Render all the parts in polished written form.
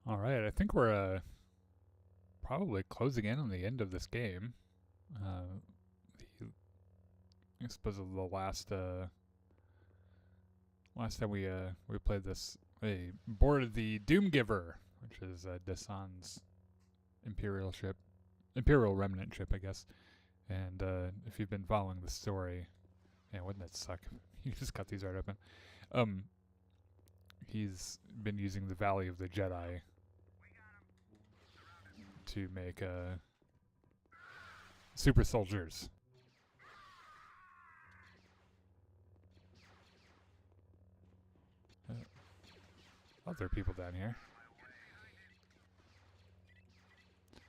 All right, I think we're probably closing in on the end of this game. The, I suppose the last time we played this, we boarded the Doomgiver, which is Desann's Imperial remnant ship, I guess. And if you've been following the story, yeah, wouldn't that suck? You just cut these right open. He's been using the Valley of the Jedi to make super soldiers. Oh, there are people down here.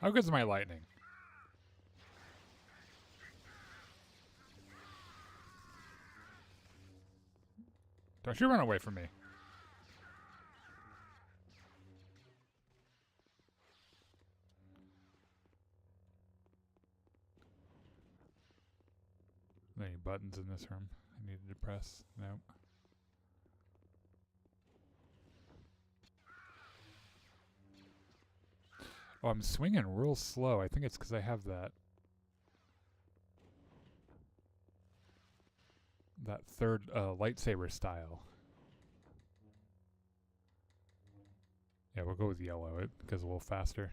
How good's my lightning? Don't you run away from me. Any buttons in this room I needed to press? Nope. Oh, I'm swinging real slow. I think it's because I have that third lightsaber style. Yeah, we'll go with yellow because a little faster.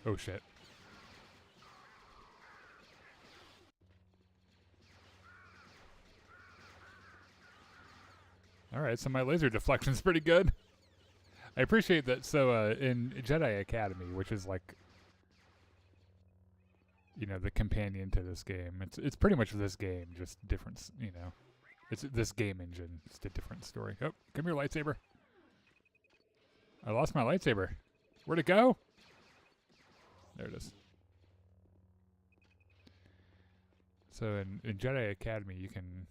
Oh shit. Alright, so my laser deflection's pretty good. I appreciate that. So in Jedi Academy, which is like, you know, the companion to this game, it's pretty much this game, just different, you know. It's this game engine, just a different story. Oh, come here, lightsaber. I lost my lightsaber. Where'd it go? There it is. So in Jedi Academy, you can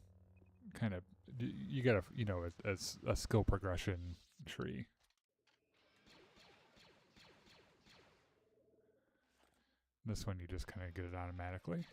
kind of, you got a, you know, a skill progression tree. This one you just kind of get it automatically.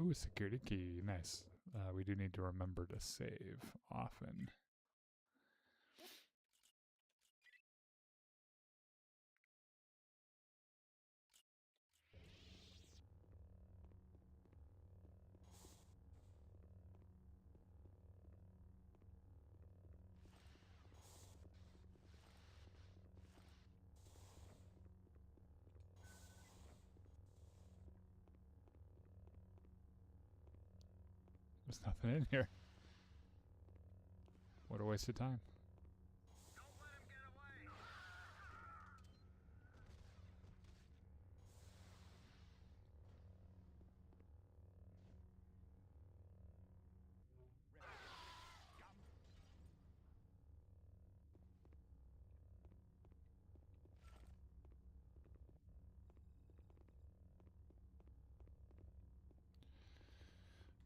Ooh, security key. Nice. We do need to remember to save often. There's nothing in here. What a waste of time.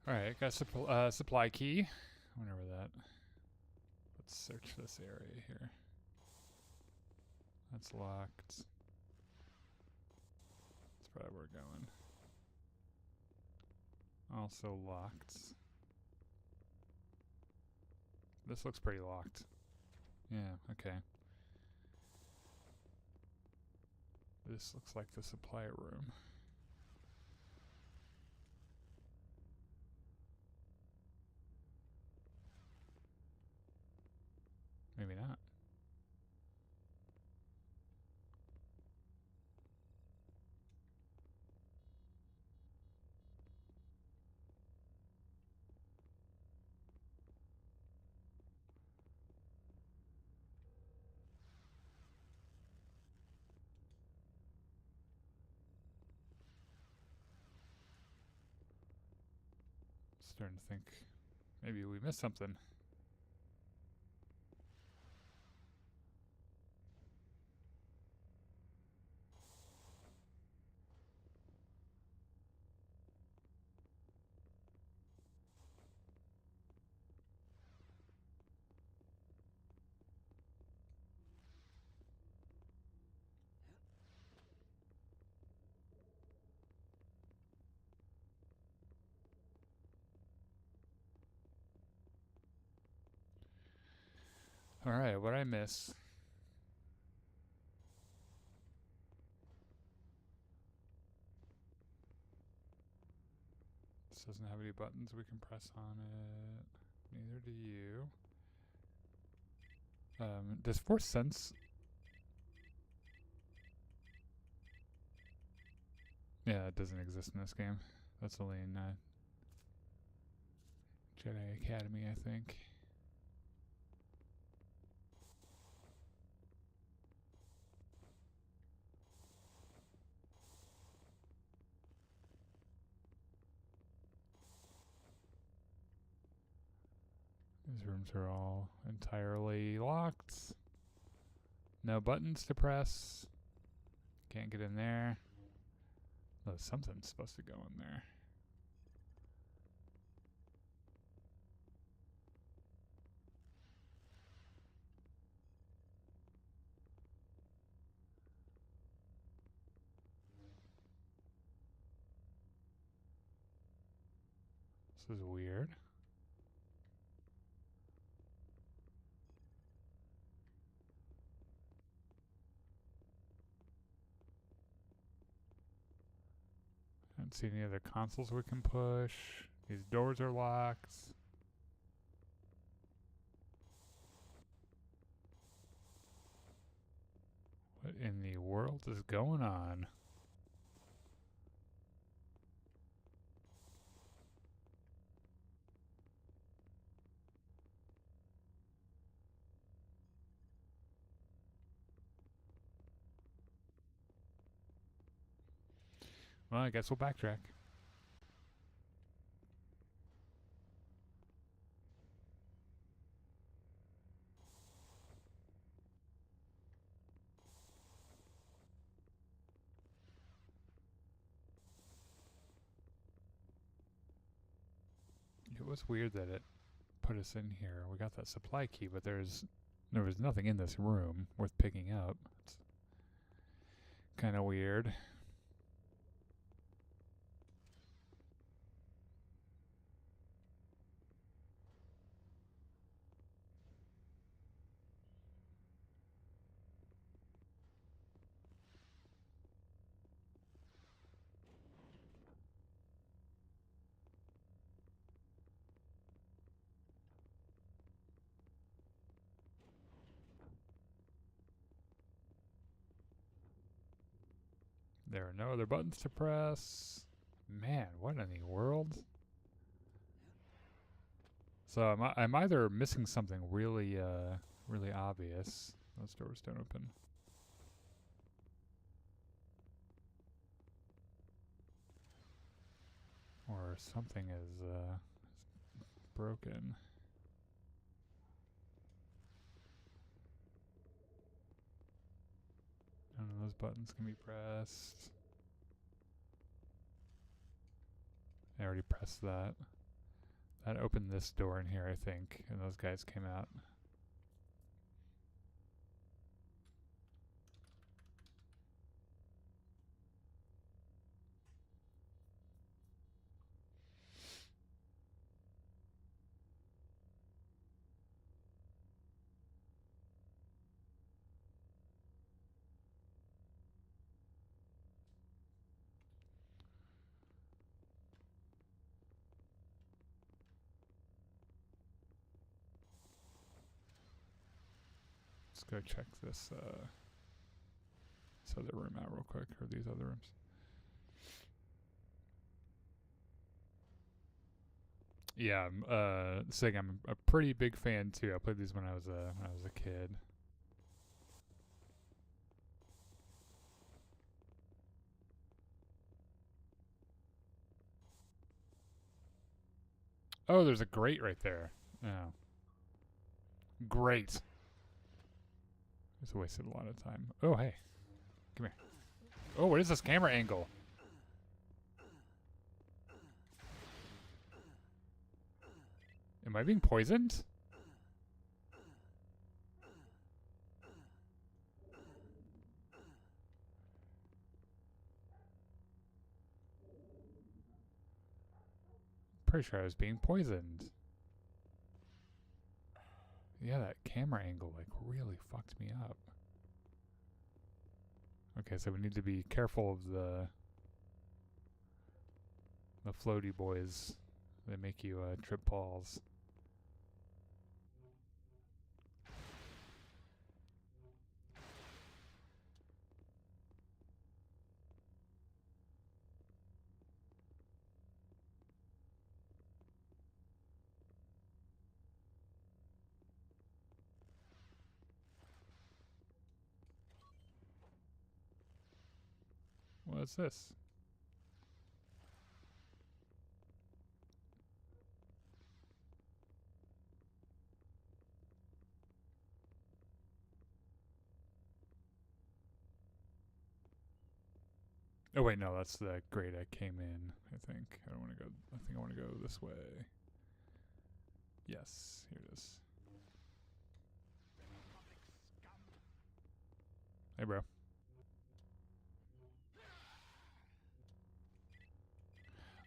Alright, got a supply key. I wonder where that. Let's search this area here. That's locked. That's probably where we're going. Also locked. This looks pretty locked. Yeah, okay. This looks like the supply room. Maybe not. Starting to think maybe we missed something. Alright, what'd I miss? This doesn't have any buttons we can press on it. Neither do you. Does Force Sense... Yeah, it doesn't exist in this game. That's only in Jedi Academy, I think. These rooms are all entirely locked. No buttons to press. Can't get in there. Oh, something's supposed to go in there. This is weird. I don't see any other consoles we can push. These doors are locked. What in the world is going on? Well, I guess we'll backtrack. It was weird that it put us in here. We got that supply key, but there was nothing in this room worth picking up. It's kind of weird. There are no other buttons to press. Man, what in the world? So I'm either missing something really obvious. Those doors don't open. Or something is broken. None of those buttons can be pressed. I already pressed that. That opened this door in here, I think, and those guys came out. Let's go check this other room out real quick, or these other rooms. Yeah, saying I'm a pretty big fan too. I played these when I was a kid. Oh, there's a grate right there. Oh. Great. Just wasted a lot of time. Oh, hey. Come here. Oh, what is this camera angle? Am I being poisoned? Pretty sure I was being poisoned. Yeah, that camera angle like really fucked me up. Okay, so we need to be careful of the floaty boys. They make you trip balls. What's this? Oh wait, no, that's the grate I came in, I think. I don't want to go, I think I want to go this way. Yes, here it is. Hey, bro.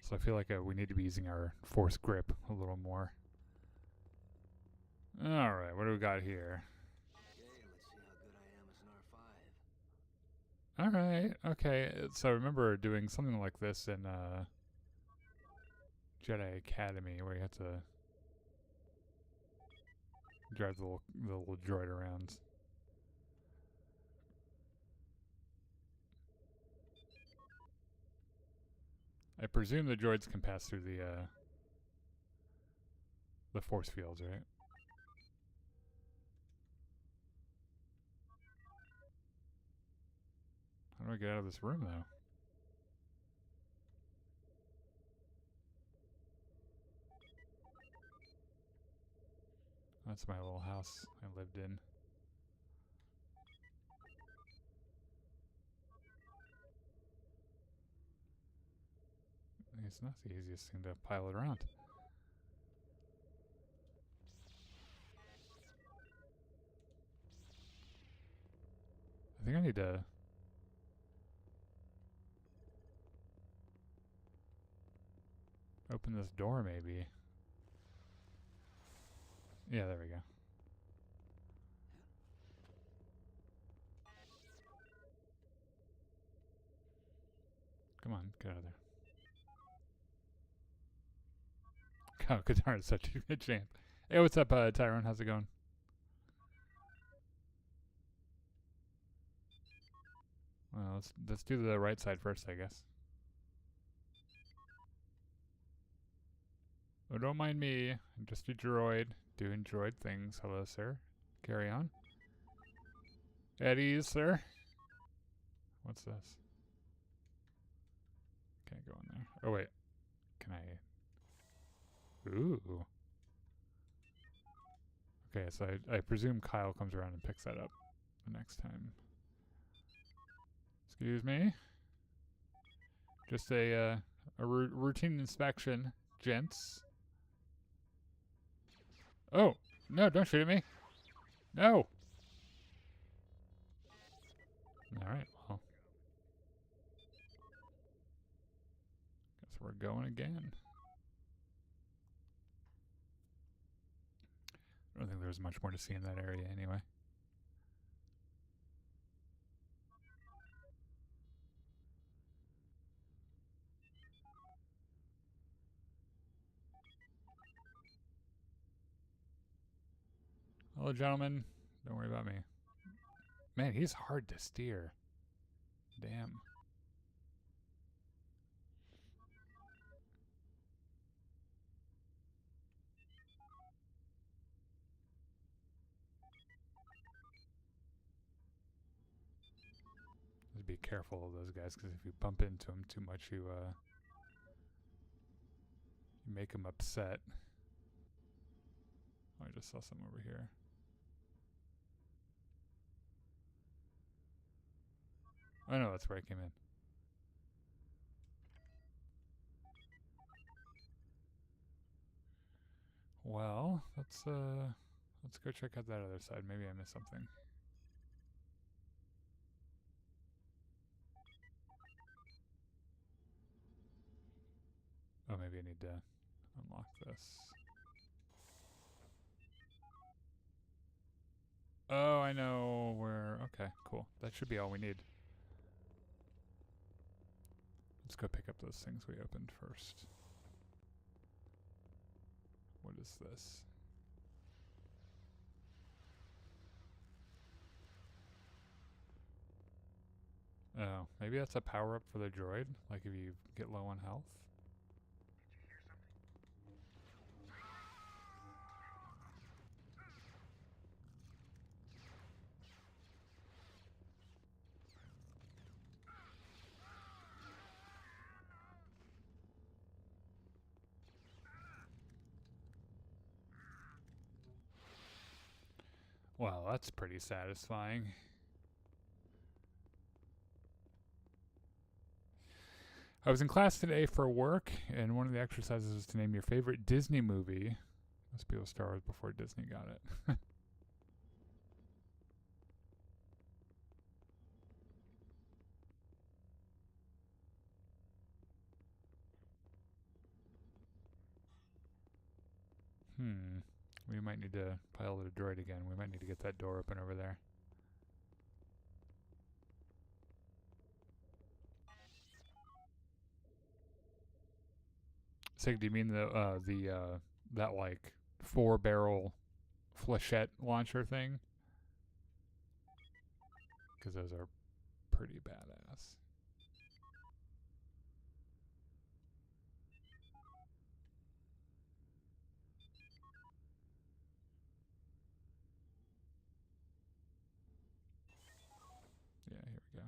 So I feel like we need to be using our force grip a little more. Alright, what do we got here? Alright, okay. So I remember doing something like this in Jedi Academy where you had to drive the little droid around. I presume the droids can pass through the force fields, right? How do I get out of this room, though? That's my little house I lived in. It's not the easiest thing to pilot around. I think I need to open this door, maybe. Yeah, there we go. Come on, get out of there. Kyle Katarn is such a good champ. Hey, what's up, Tyrone? How's it going? Well, let's do the right side first, I guess. Oh, don't mind me. I'm just a droid doing droid things. Hello, sir. Carry on. At ease, sir. What's this? Can't go in there. Oh, wait. Can I? Ooh. Okay, so I presume Kyle comes around and picks that up the next time. Excuse me. Just a routine inspection, gents. Oh, no, don't shoot at me. No. Alright, well. Guess we're going again. I don't think there's much more to see in that area anyway. Hello, gentlemen. Don't worry about me. Man, he's hard to steer. Damn. Just be careful of those guys, because if you bump into them too much, you You make them upset. Oh, I just saw some over here. Oh no, that's where I came in. Well, let's go check out that other side. Maybe I missed something. Oh, maybe I need to unlock this. Oh, I know where. Okay, cool. That should be all we need. Let's go pick up those things we opened first. What is this? Oh, maybe that's a power-up for the droid, like if you get low on health. Well, that's pretty satisfying. I was in class today for work, and one of the exercises was to name your favorite Disney movie. Must be Star Wars before Disney got it. We might need to pilot a droid again. We might need to get that door open over there. Sig, do you mean that like 4-barrel flechette launcher thing? Because those are pretty badass. Yeah, here we go.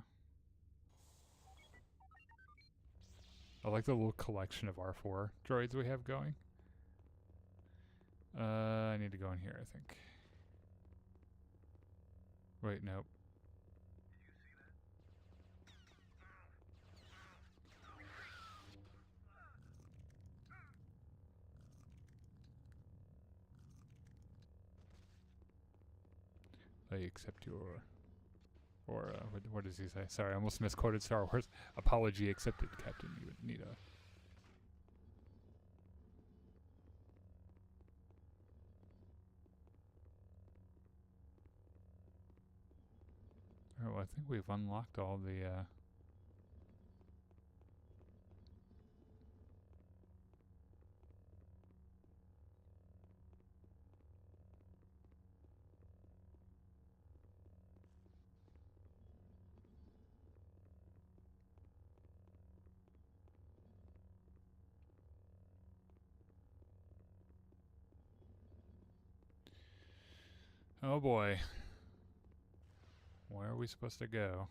I like the little collection of R4 droids we have going. I need to go in here, I think. Wait, nope. I accept your... Or, what does he say? Sorry, I almost misquoted Star Wars. Apology accepted, Captain Nita. Alright, well, I think we've unlocked all the, Oh boy. Where are we supposed to go?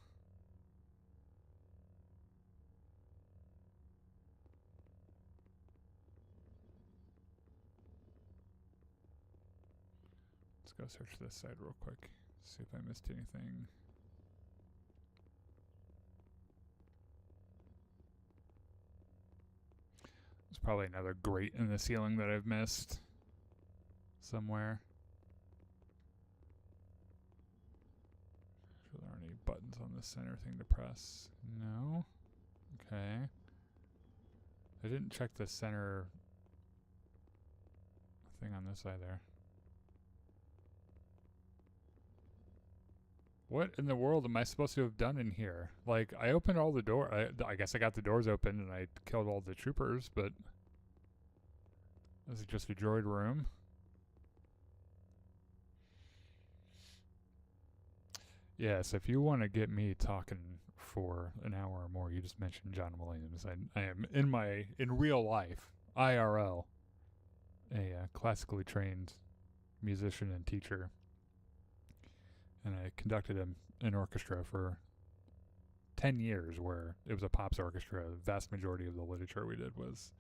Let's go search this side real quick. See if I missed anything. There's probably another grate in the ceiling that I've missed somewhere. Sure there aren't any buttons on the center thing to press. No? Okay. I didn't check the center thing on this either. What in the world am I supposed to have done in here? Like, I opened all the door. I guess I got the doors open and I killed all the troopers, but this is just a droid room. Yes, if you want to get me talking for an hour or more, you just mentioned John Williams. I am in real life, IRL, a classically trained musician and teacher. And I conducted an orchestra for 10 years where it was a pops orchestra. The vast majority of the literature we did was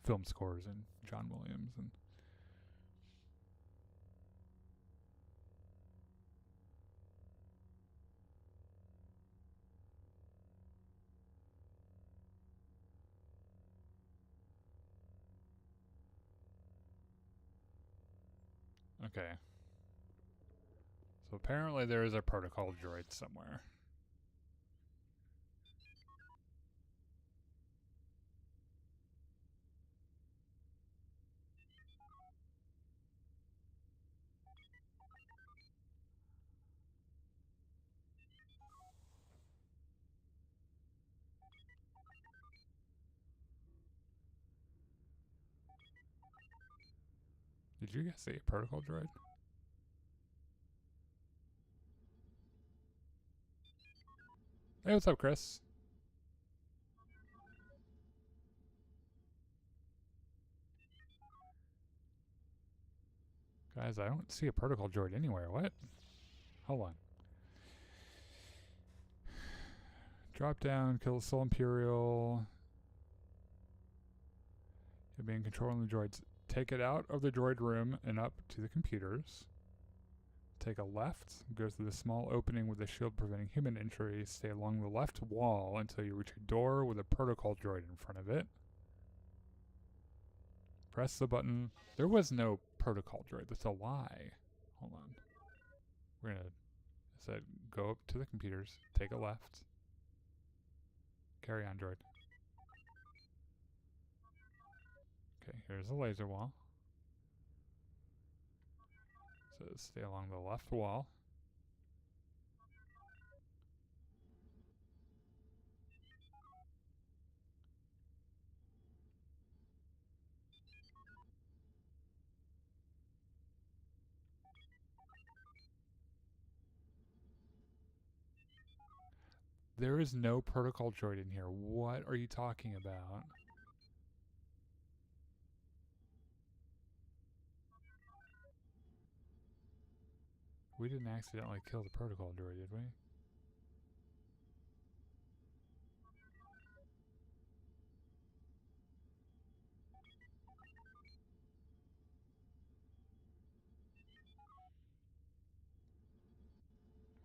film scores and John Williams and. Okay. So apparently there is a protocol droid somewhere. Did you guys say a protocol droid? Hey, what's up, Chris? Guys, I don't see a protocol droid anywhere. What? Hold on. Drop down, kill the Soul Imperial. You'll be in control of the droids. Take it out of the droid room and up to the computers. Take a left, go through the small opening with a shield preventing human entry. Stay along the left wall until you reach a door with a protocol droid in front of it. Press the button. There was no protocol droid. That's a lie. Hold on. We're gonna. I said go up to the computers. Take a left. Carry on, droid. Okay, here's the laser wall. So stay along the left wall. There is no protocol droid in here. What are you talking about? We didn't accidentally kill the protocol droid, did we?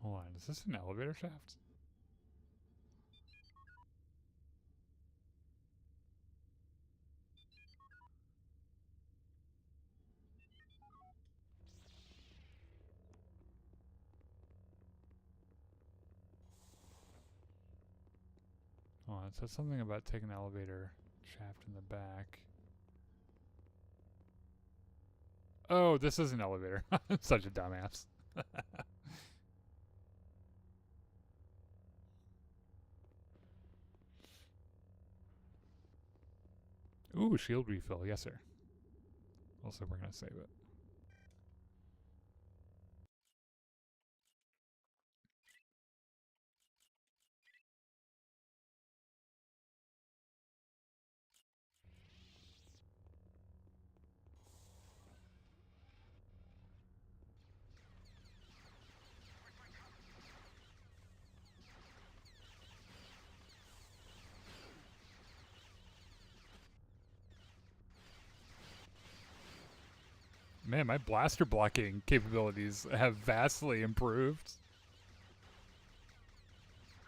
Hold on, is this an elevator shaft? Hold on, it said something about taking the elevator shaft in the back. Oh, this is an elevator. I'm such a dumbass. Ooh, shield refill. Yes, sir. Also, we're going to save it. Man, my blaster blocking capabilities have vastly improved.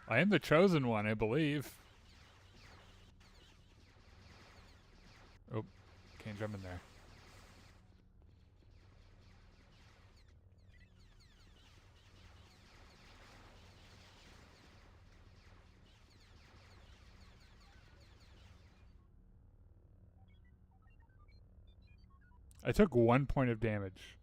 I am the chosen one, I believe. Oh, can't jump in there. I took 1 point of damage.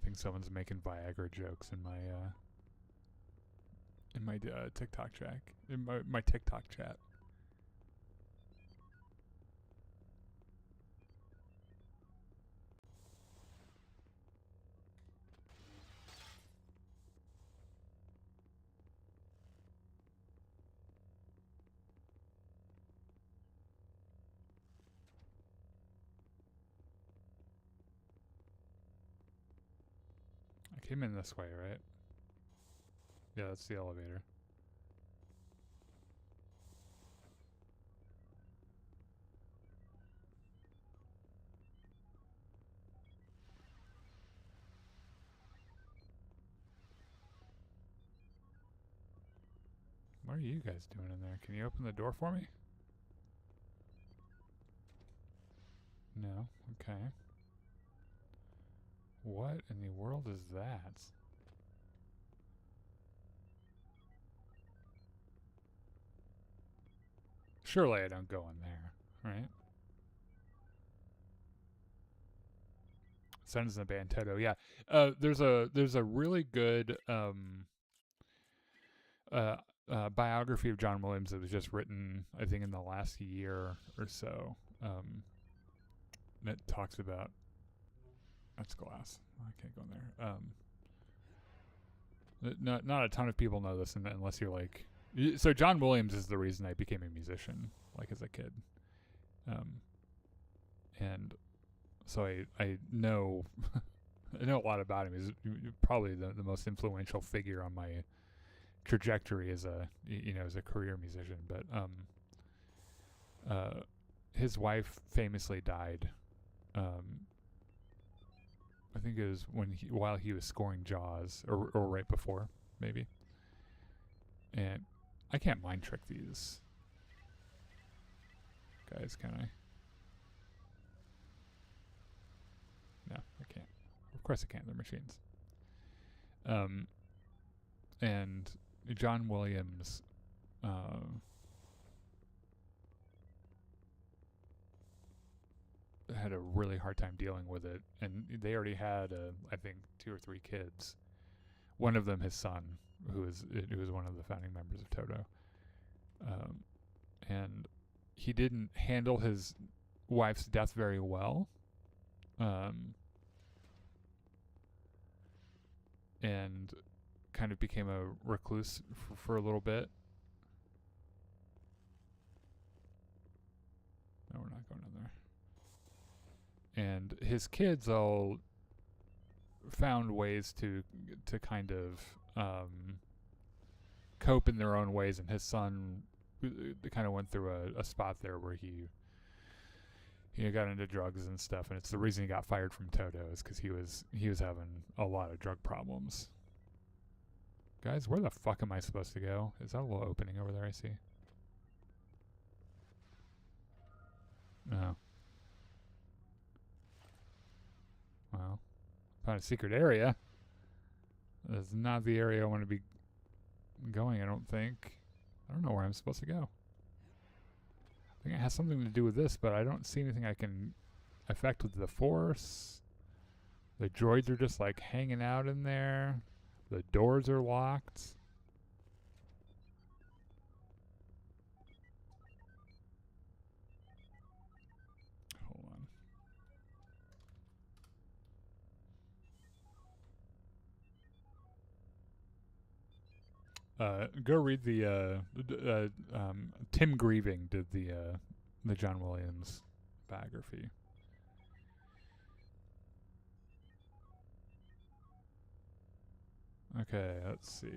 I think someone's making Viagra jokes in my TikTok chat. In my TikTok chat. I came in this way, right? Yeah, that's the elevator. What are you guys doing in there? Can you open the door for me? No? Okay. What in the world is that? Surely I don't go in there, right? Sons in the Band Toto, yeah. There's a really good biography of John Williams that was just written, I think, in the last year or so. That talks about that's glass. I can't go in there. Not a ton of people know this unless you're like. So John Williams is the reason I became a musician, like as a kid, and so I know I know a lot about him. He's probably the most influential figure on my trajectory as a as a career musician. But his wife famously died. I think it was while he was scoring Jaws, or right before, maybe. And I can't mind trick these guys, can I? No, I can't. Of course I can't. They're machines. And John Williams had a really hard time dealing with it, and they already had I think 2 or 3 kids. One of them his son, who was one of the founding members of Toto, and he didn't handle his wife's death very well, and kind of became a recluse for a little bit. No, we're not going in there. And his kids all found ways to kind of cope in their own ways, and his son kind of went through a spot there where he got into drugs and stuff, and it's the reason he got fired from Toto is because he was having a lot of drug problems. Guys, where the fuck am I supposed to go? Is that a little opening over there I see? No. Well, found a secret area. That's not the area I want to be going, I don't think. I don't know where I'm supposed to go. I think it has something to do with this, but I don't see anything I can affect with the Force. The droids are just like hanging out in there. The doors are locked. Hold on. Go read the Tim Grieving did the John Williams biography. Okay, let's see.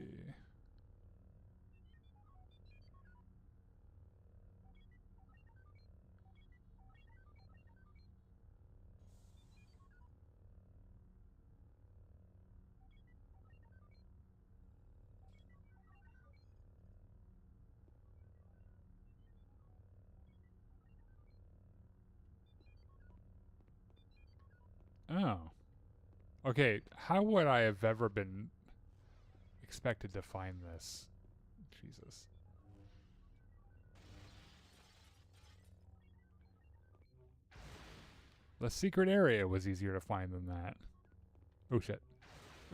Oh. Okay, how would I have ever been expected to find this? Jesus. The secret area was easier to find than that. Oh shit.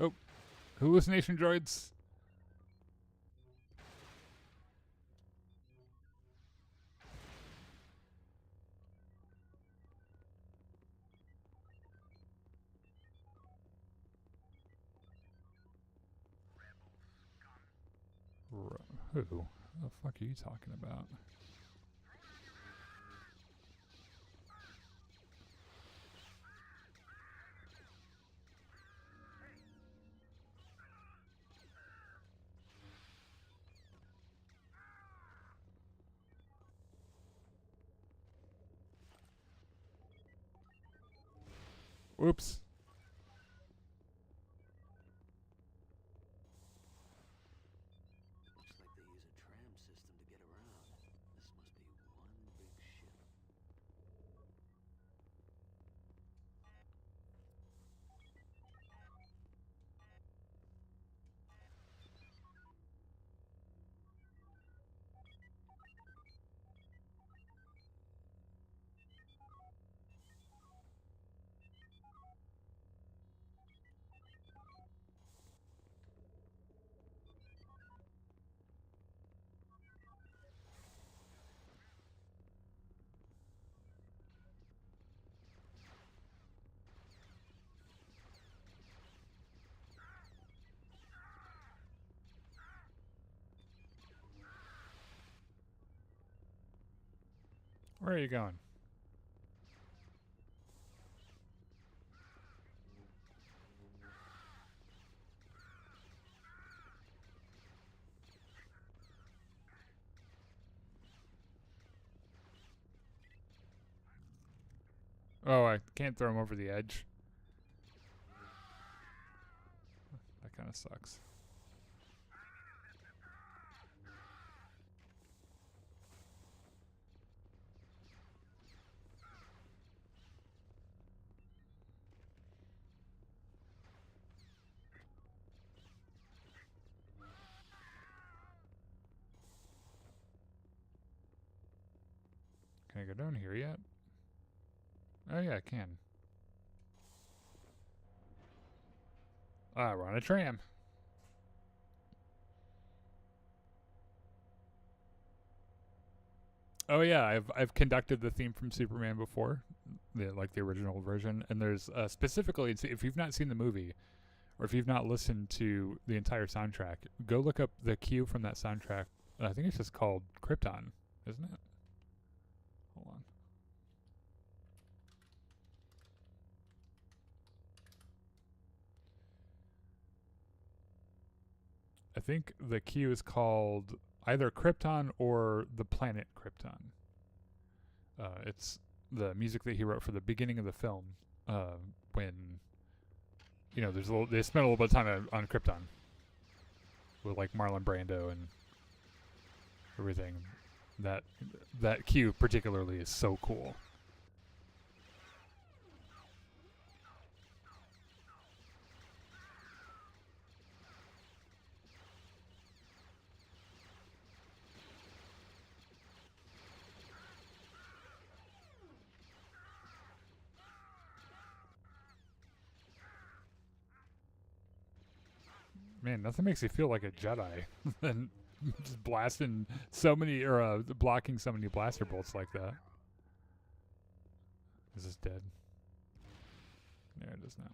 Oh. Hallucination droids. Who? What the fuck are you talking about? Oops. Looks like they use a tram system to get around. This must be one big ship. Where are you going? Oh, I can't throw him over the edge. That kind of sucks. Can I go down here yet? Oh yeah, I can. Ah, we're on a tram. Oh yeah, I've conducted the theme from Superman before, the original version, and there's specifically if you've not seen the movie or if you've not listened to the entire soundtrack, go look up the cue from that soundtrack. I think it's just called Krypton, isn't it? Hold on. I think the cue is called either Krypton or the planet Krypton. It's the music that he wrote for the beginning of the film, when they spent a little bit of time on Krypton with like Marlon Brando and everything. That cue particularly is so cool. Man, nothing makes you feel like a Jedi than just blasting so many, or blocking so many blaster bolts like that. Is this dead? Yeah, it is now.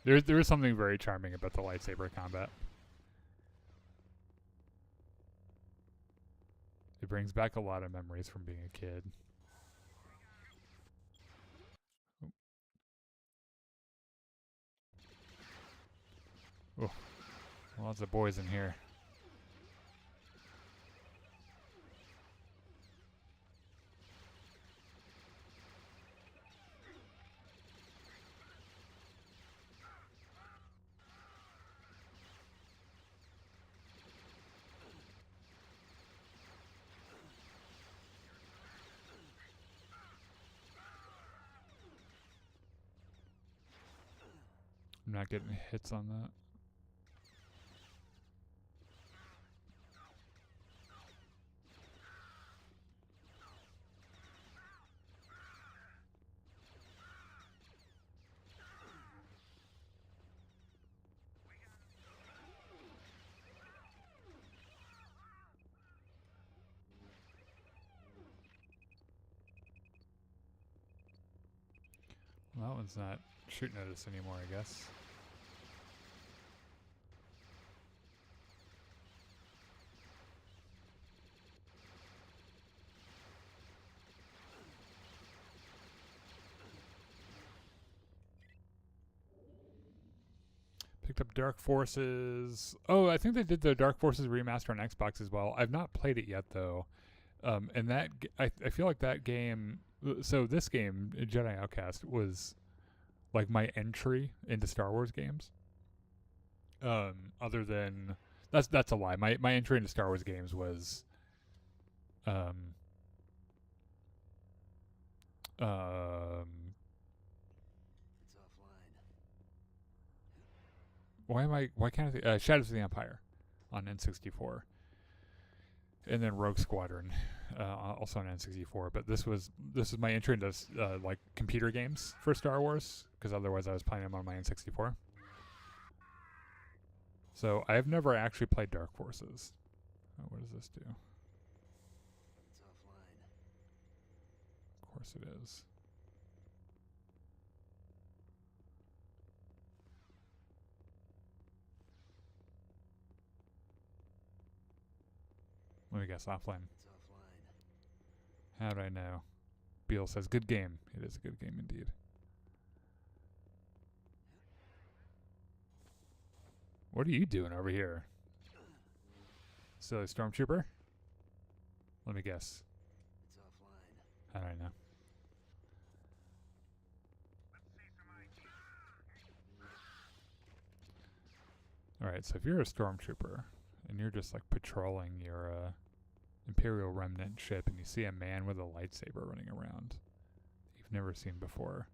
There is something very charming about the lightsaber combat. It brings back a lot of memories from being a kid. Oh, lots of boys in here. I'm not getting hits on that. Well, that one's not shooting at us anymore, I guess. Picked up Dark Forces. Oh, I think they did the Dark Forces remaster on Xbox as well. I've not played it yet though. And I feel like that game. So this game, Jedi Outcast, was like my entry into Star Wars games. Other than that's a lie. My entry into Star Wars games was um It's offline. why can't I Shadows of the Empire on N64. And then Rogue Squadron, also on N64. But this was my entry into like computer games for Star Wars, because otherwise I was playing them on my N64. So I've never actually played Dark Forces. Oh, what does this do? It's offline. Of course it is. Let me guess, offline. It's offline. How did I know? Beal says, good game. It is a good game indeed. What are you doing over here? Silly Stormtrooper? Let me guess. It's offline. How do I know? Alright, so if you're a Stormtrooper, and you're just like patrolling your Imperial remnant ship, and you see a man with a lightsaber running around you've never seen before,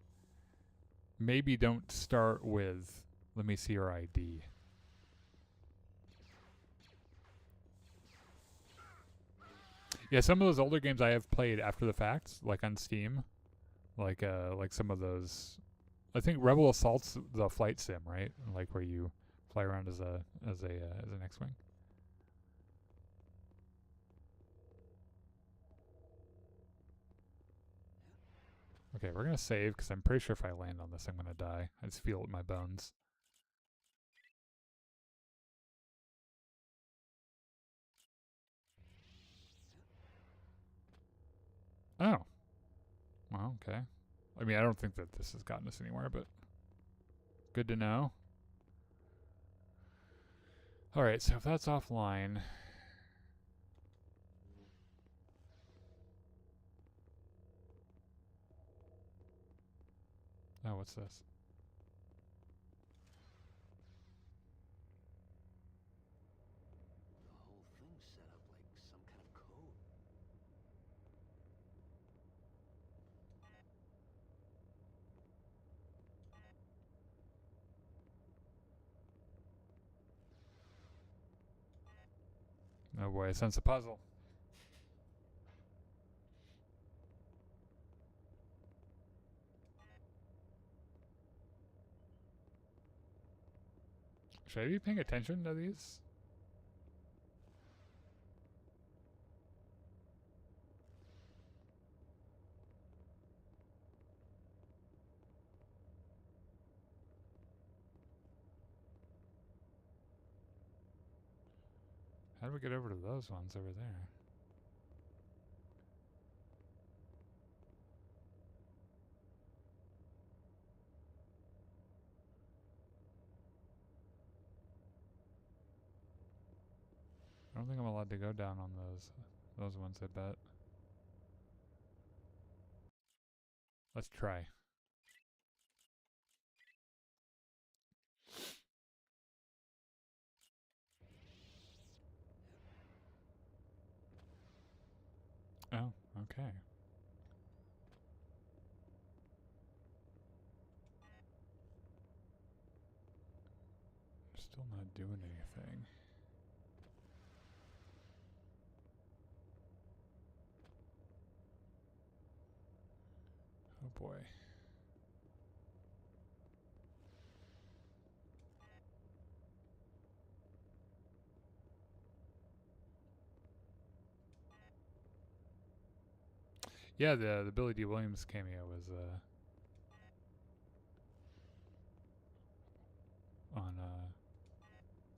maybe don't start with, let me see your ID. Yeah, some of those older games I have played after the fact, like on Steam, like some of those. I think Rebel Assault's the flight sim, right? Like where you fly around as an X-wing. Okay, we're gonna save because I'm pretty sure if I land on this, I'm gonna die. I just feel it in my bones. Oh. Well, okay. I mean, I don't think that this has gotten us anywhere, but good to know. Alright, so if that's offline. Oh, what's this? The whole thing's set up like some kind of code. Oh boy, I sense a puzzle. Should I be paying attention to these? How do we get over to those ones over there? I don't think I'm allowed to go down on those ones, I bet. Let's try. Oh, okay. Still not doing anything. Oh boy. Yeah, the Billy D. Williams cameo was on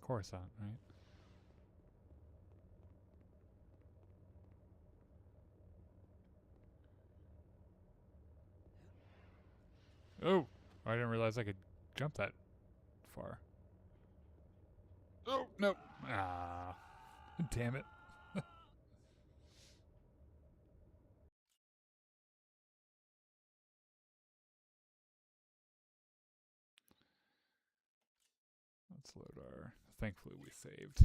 Coruscant, right? Oh, I didn't realize I could jump that far. Oh, no. Ah, damn it. Let's load our... Thankfully we saved.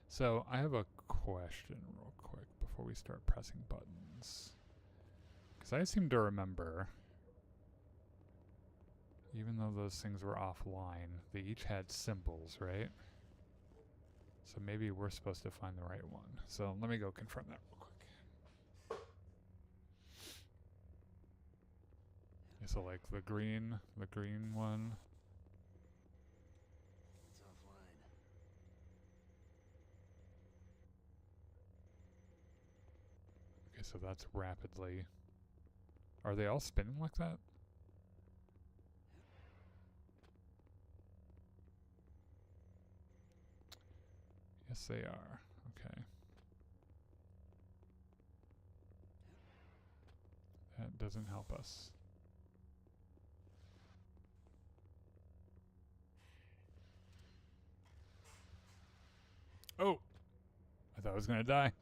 So I have a question real quick before we start pressing buttons. Because I seem to remember, even though those things were offline, they each had symbols, right? So maybe we're supposed to find the right one. So let me go confirm that real quick. Okay, so like the green one. It's offline. Okay, so that's rapidly. Are they all spinning like that? Yes, they are. Okay. That doesn't help us. Oh! I thought I was gonna die.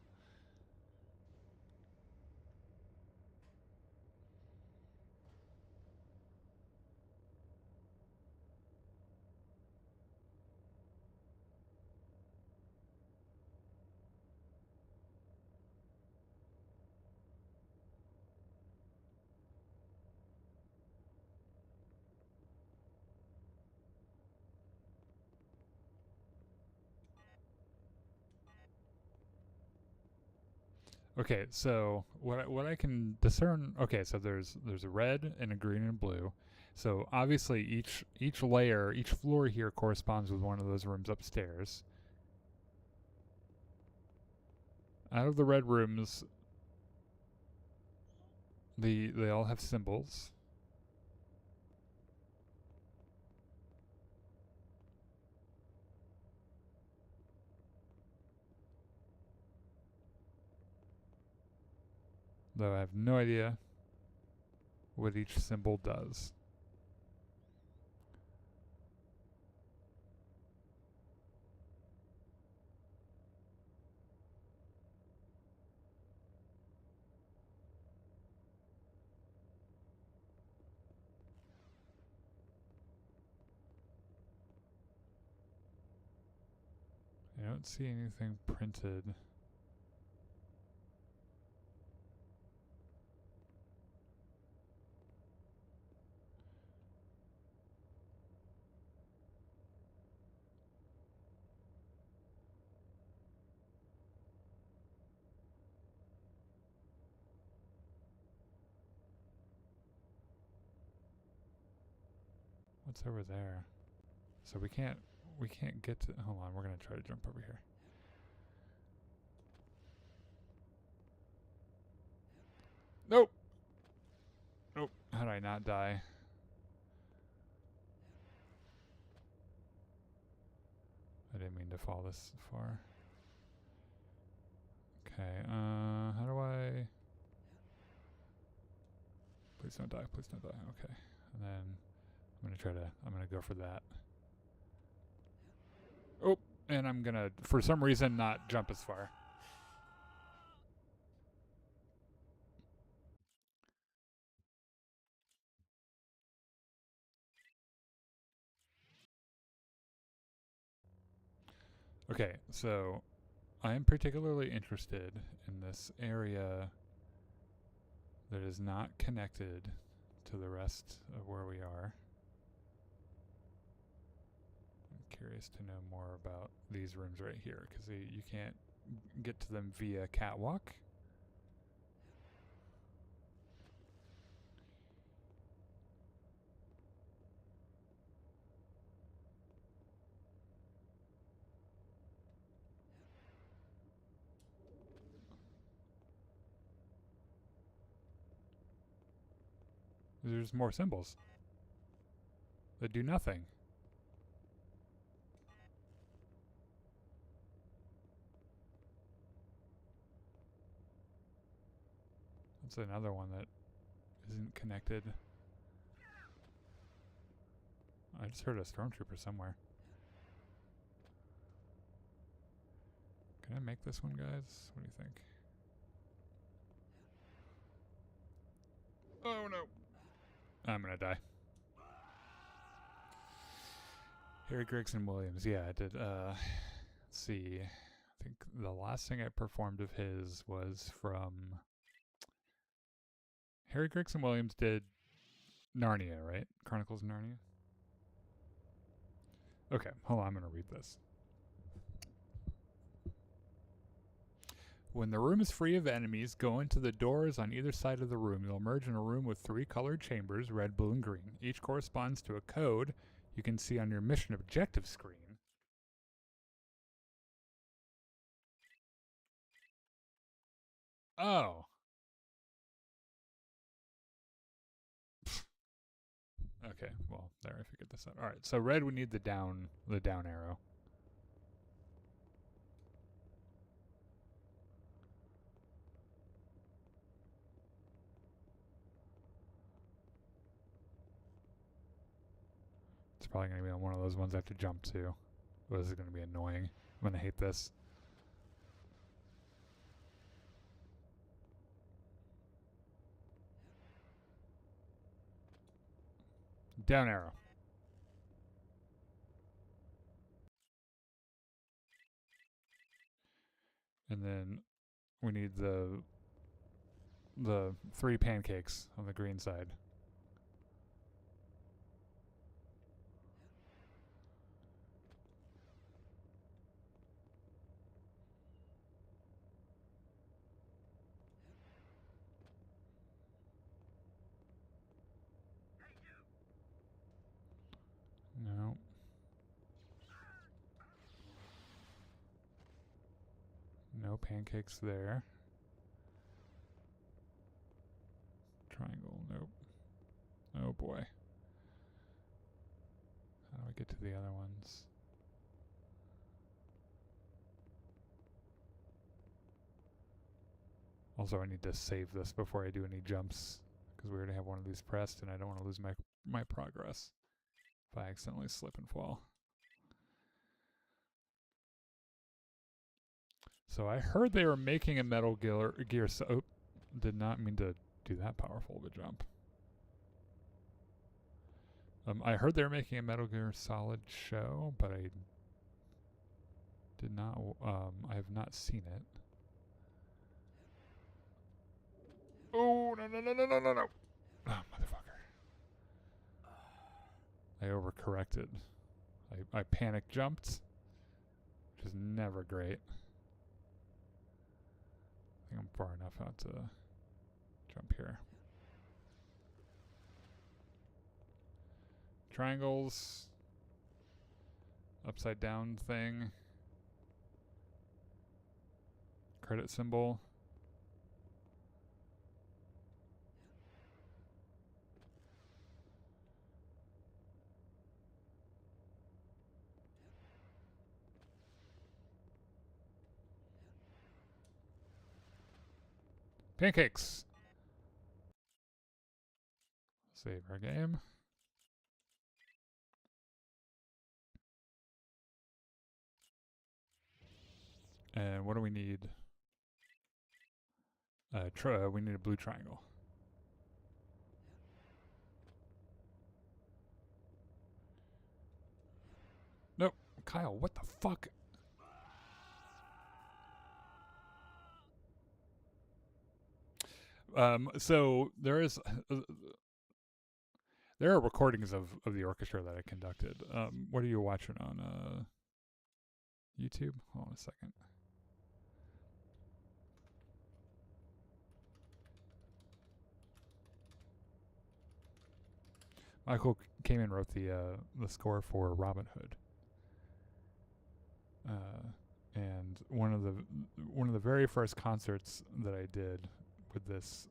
Okay, so what I can discern, okay, so there's a red and a green and a blue. So obviously each layer, each floor here corresponds with one of those rooms upstairs. Out of the red rooms, they all have symbols. Though I have no idea what each symbol does. I don't see anything printed. What's over there? So we can't get to, hold on, we're gonna try to jump over here. Nope! Nope. How did I not die? I didn't mean to fall this far. Okay, how do I... Please don't die, please don't die. Okay. And then I'm gonna go for that. Oh, and I'm gonna, for some reason, not jump as far. Okay, so I am particularly interested in this area that is not connected to the rest of where we are. I'm curious to know more about these rooms right here, because you can't get to them via catwalk. There's more symbols that do nothing. That's another one that isn't connected. I just heard a Stormtrooper somewhere. Can I make this one, guys? What do you think? Oh no! I'm gonna die. Harry Gregson Williams. Yeah, I did. Let's see. I think the last thing I performed of his was from Harry Gregson Williams did Narnia, right? Chronicles of Narnia? Okay, hold on, I'm going to read this. When the room is free of enemies, go into the doors on either side of the room. You'll emerge in a room with 3 colored chambers, red, blue, and green. Each corresponds to a code you can see on your mission objective screen. Oh. Okay, well, there, I figured this out. Alright, so red, we need the down arrow. It's probably going to be on one of those ones I have to jump to. Oh, this is going to be annoying. I'm going to hate this. Down arrow. And then we need the 3 pancakes on the green side. No. No pancakes there. Triangle, nope. Oh boy. How do I get to the other ones? Also, I need to save this before I do any jumps, because we already have one of these pressed, and I don't want to lose my progress if I accidentally slip and fall. So I heard they were making a Metal Gear oh, did not mean to do that powerful of a jump. I heard they were making a Metal Gear Solid show, but I did not, I have not seen it. Oh, no. Oh, motherfucker. I overcorrected. I panic jumped, which is never great. I think I'm far enough out to jump here. Triangles. Upside down thing. Credit symbol. Pancakes. Save our game. And what do we need? We need a blue triangle. Nope. Kyle, what the fuck? So there is... there are recordings of the orchestra that I conducted. What are you watching on YouTube? Hold on a second. Michael Kamen wrote the score for Robin Hood. And one of the very first concerts that I did with this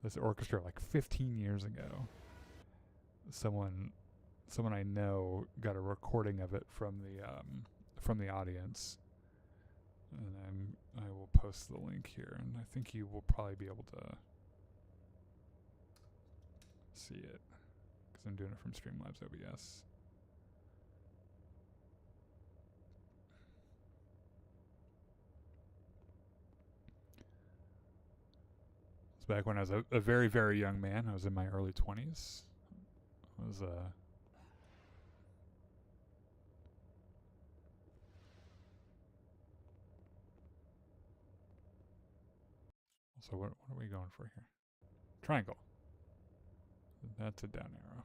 this orchestra like 15 years ago. Someone I know got a recording of it from the audience, and I will post the link here, and I think you will probably be able to see it because I'm doing it from Streamlabs OBS. It's back when I was a very, very young man. I was in my early 20s. I was so what are we going for here? Triangle. That's a down arrow.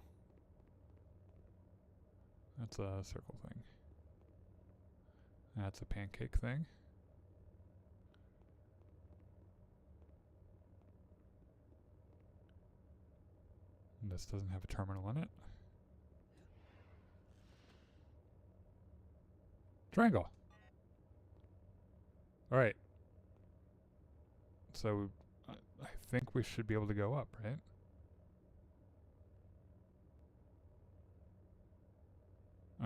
That's a circle thing. That's a pancake thing. And this doesn't have a terminal in it. Triangle. All right. So I think we should be able to go up, right?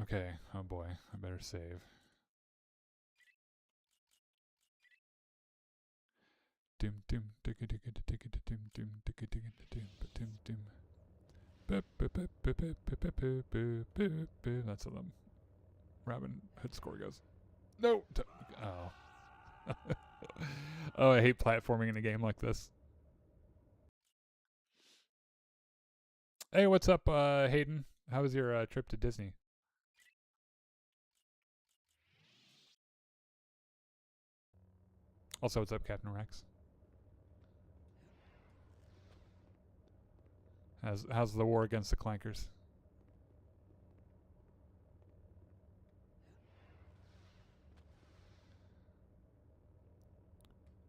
Okay. Oh boy. I better save. Doom doom digga digga digga doom doom digga digga doom doom doom. That's how the Robin Hood score goes. No. Oh. Oh, I hate platforming in a game like this. Hey, what's up, Hayden? How was your trip to Disney? Also, what's up, Captain Rex? How's the war against the Clankers?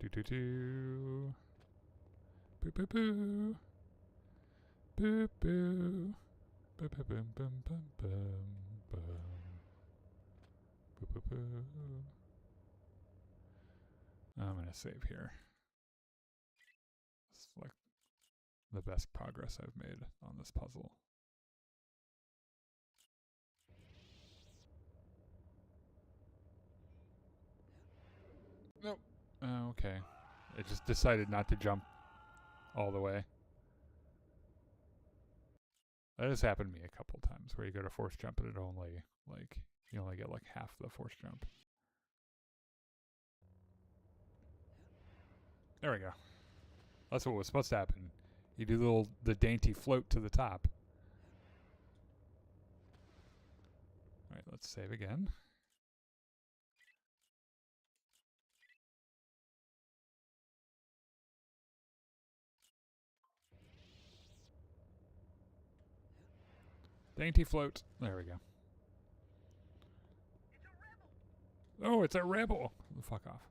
Do do do. Boo boo boo. Boo boo. Boo boo boom boom boom boom boom. Boo boo boo. I'm gonna save here. It's like the best progress I've made on this puzzle. Nope. Okay. It just decided not to jump all the way. That has happened to me a couple times where you go to force jump and it only, like, you only get like half the force jump. There we go. That's what was supposed to happen. You do the dainty float to the top. Alright, let's save again. Dainty float. There we go. Oh, it's a rebel. Fuck off.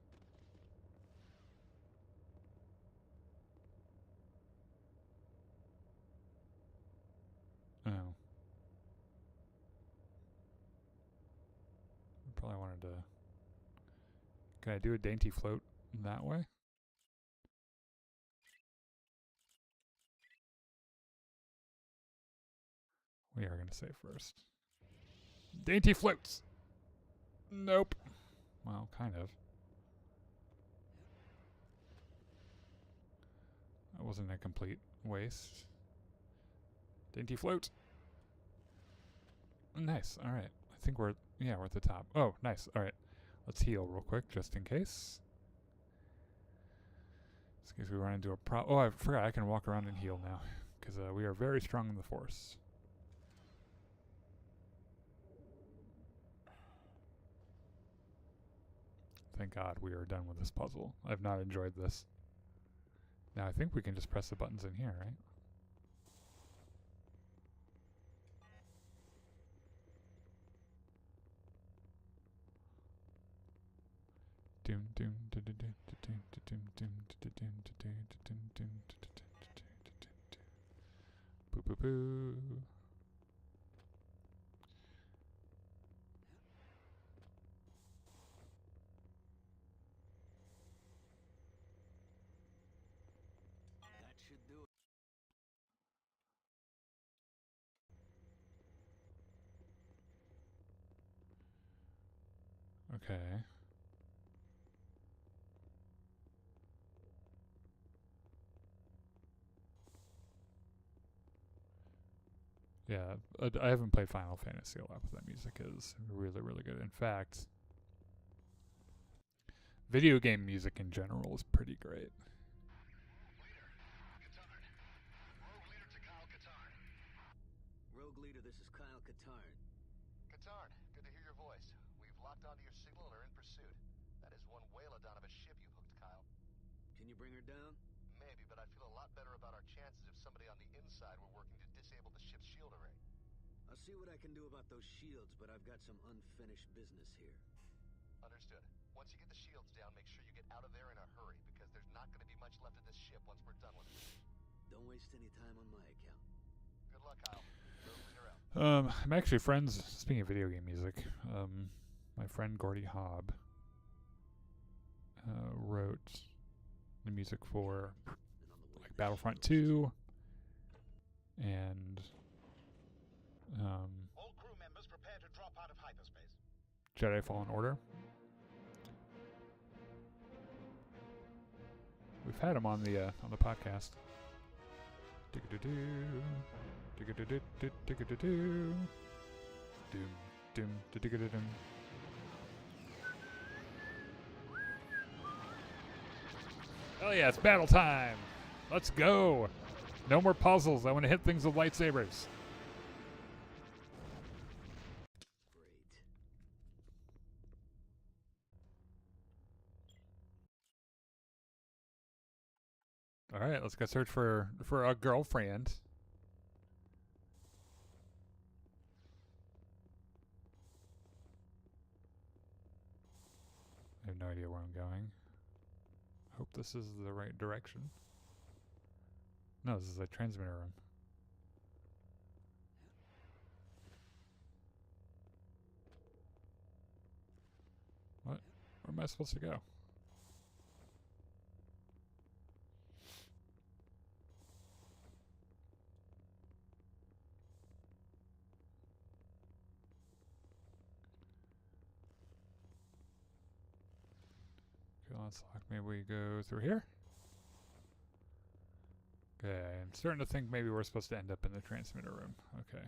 Oh. Probably wanted to... Can I do a dainty float that way? We are going to save first. Dainty floats! Nope. Well, kind of. That wasn't a complete waste. Dainty float. Nice. All right. I think we're at the top. Oh, nice. All right. Let's heal real quick just in case. Just in case we run into a problem. Oh, I forgot I can walk around and heal now because we are very strong in the Force. Thank God we are done with this puzzle. I've not enjoyed this. Now I think we can just press the buttons in here, right? Doom doom doom doom doom doom doom doom doom doom doom doom doom. Boo boo boo. Okay. Yeah, I haven't played Final Fantasy a lot, but that music is really, really good. In fact, video game music in general is pretty great. Rogue Leader to Kyle Katarn. Rogue Leader, this is Kyle Katarn. Katarn, good to hear your voice. We've locked onto your signal and are in pursuit. That is one whalodon of a ship you hooked, Kyle. Can you bring her down? Maybe, but I'd feel a lot better about our chances if somebody on the inside were working to disable the ship's shield array. I'll see what I can do about those shields, but I've got some unfinished business here. Understood. Once you get the shields down, make sure you get out of there in a hurry, because there's not going to be much left of this ship once we're done with it. Don't waste any time on my account. Good luck, Kyle. Rogue Leader out. I'm actually friends. Speaking of video game music, my friend Gordy Hobb wrote the music for like Battlefront 2 and All crew members prepare to drop out of hyperspace. Jedi Fallen Order. We've had him on the podcast. Digga-doo-doo. Digga-doo-doo-doo. Digga-doo-doo. Doom. Doom. Digga-doo-doom. Oh yeah, it's battle time. Let's go. No more puzzles. I want to hit things with lightsabers. Great. All right, let's go search for a girlfriend. I have no idea where I'm going. Hope this is the right direction. No, this is a transmitter room. What? Where am I supposed to go? Okay, let's lock. Maybe we go through here? Okay, I'm starting to think maybe we're supposed to end up in the transmitter room. Okay.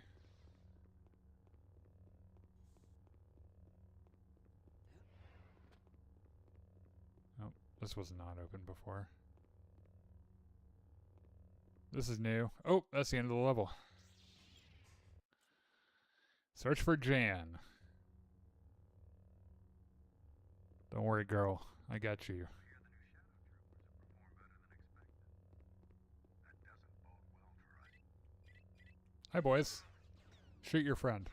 Oh, this was not open before. This is new. Oh, that's the end of the level. Search for Jan. Don't worry, girl. I got you. Hi, boys. Shoot your friend.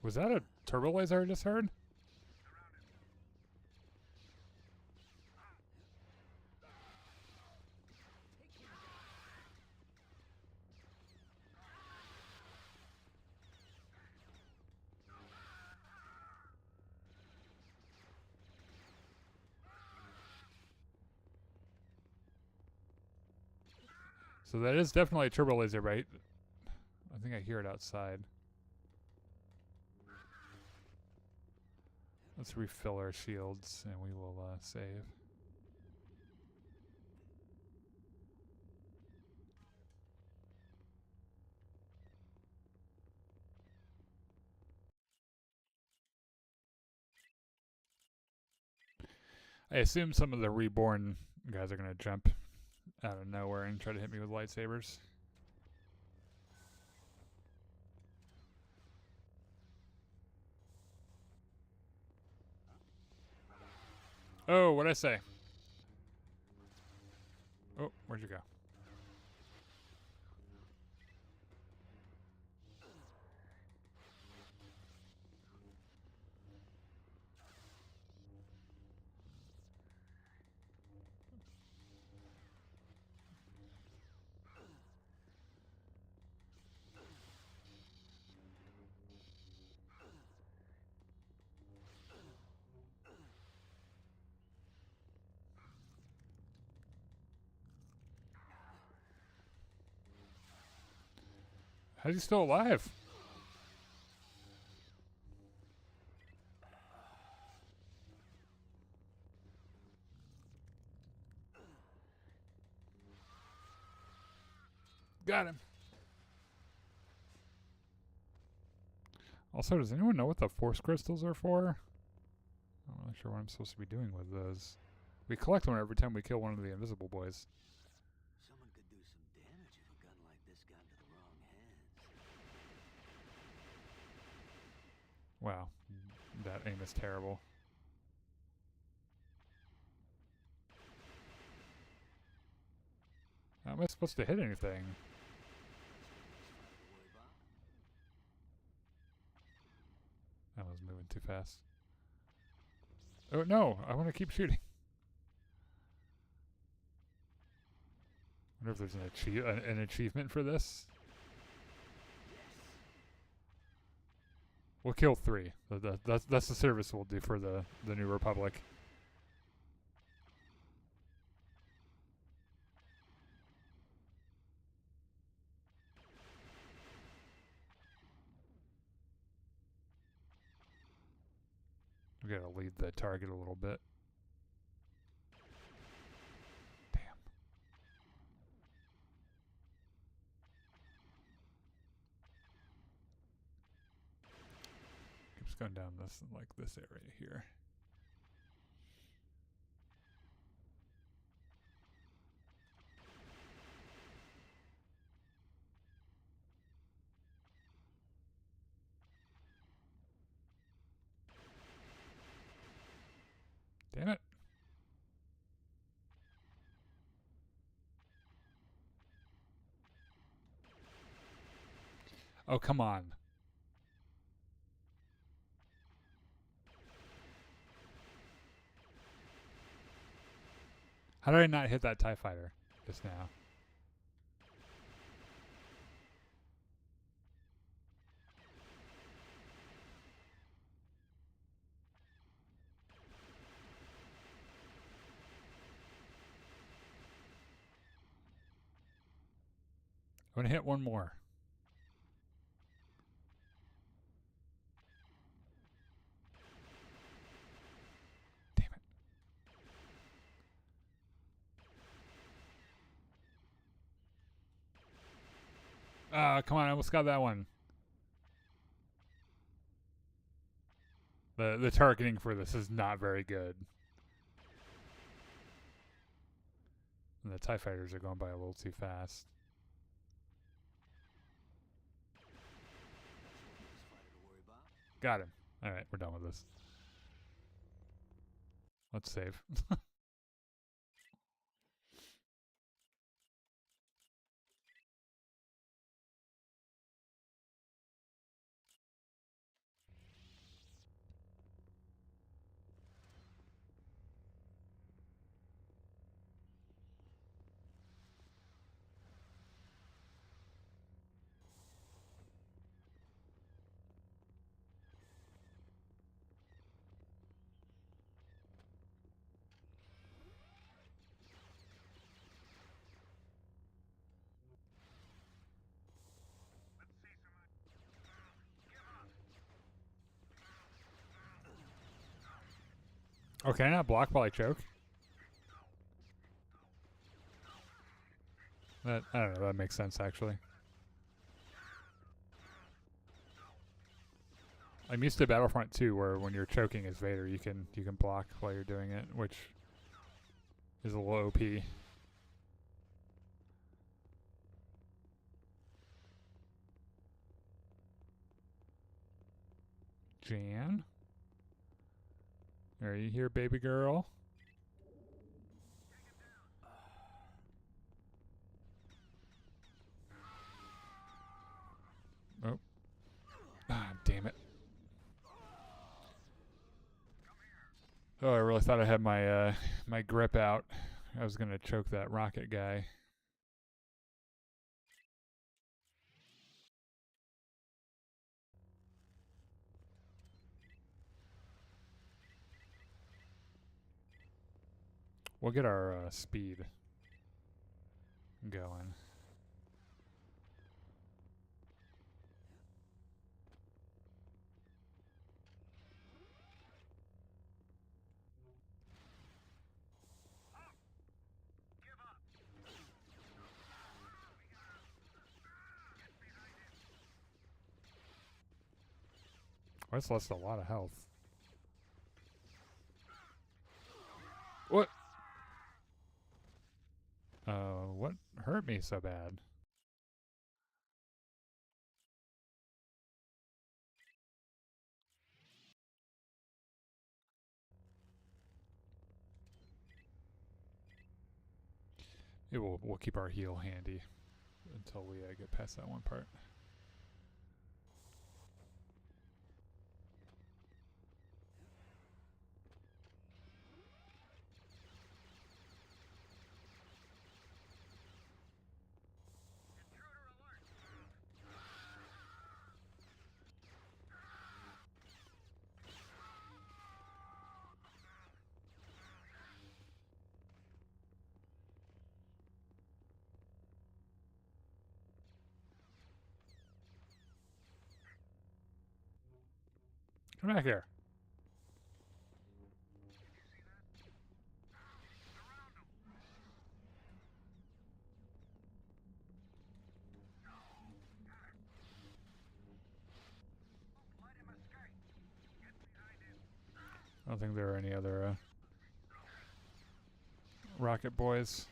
Was that a turbo laser I just heard? So that is definitely a turbo laser, right? I think I hear it outside. Let's refill our shields and we will save. I assume some of the reborn guys are going to jump out of nowhere and try to hit me with lightsabers. Oh, what'd I say? Oh, where'd you go? How's he still alive? Got him. Also, does anyone know what the force crystals are for? I'm not sure what I'm supposed to be doing with those. We collect one every time we kill one of the invisible boys. Someone could do some damage if a gun like this got into the wrong hands. Wow, that aim is terrible. How am I supposed to hit anything? That was moving too fast. Oh no, I want to keep shooting. I wonder if there's an achievement for this. We'll kill 3. That's the service we'll do for the New Republic. We gotta lead the target a little bit. Damn. Keeps going down this area here. Damn it. Oh, come on. How did I not hit that TIE fighter just now? I'm gonna hit one more. Damn it. Come on, I almost got that one. The targeting for this is not very good. And the TIE fighters are going by a little too fast. Got him. Alright, we're done with this. Let's save. Oh, can I not block while I choke? I don't know, that makes sense actually. I'm used to Battlefront 2 where when you're choking as Vader you can block while you're doing it, which is a little OP. Jan? Are you here, baby girl? Oh. Ah, damn it. Oh, I really thought I had my my grip out. I was gonna choke that rocket guy. We'll get our speed going. I just lost a lot of health. What? What hurt me so bad? We'll keep our heal handy until we get past that one part. Come back here. I don't think there are any other rocket boys.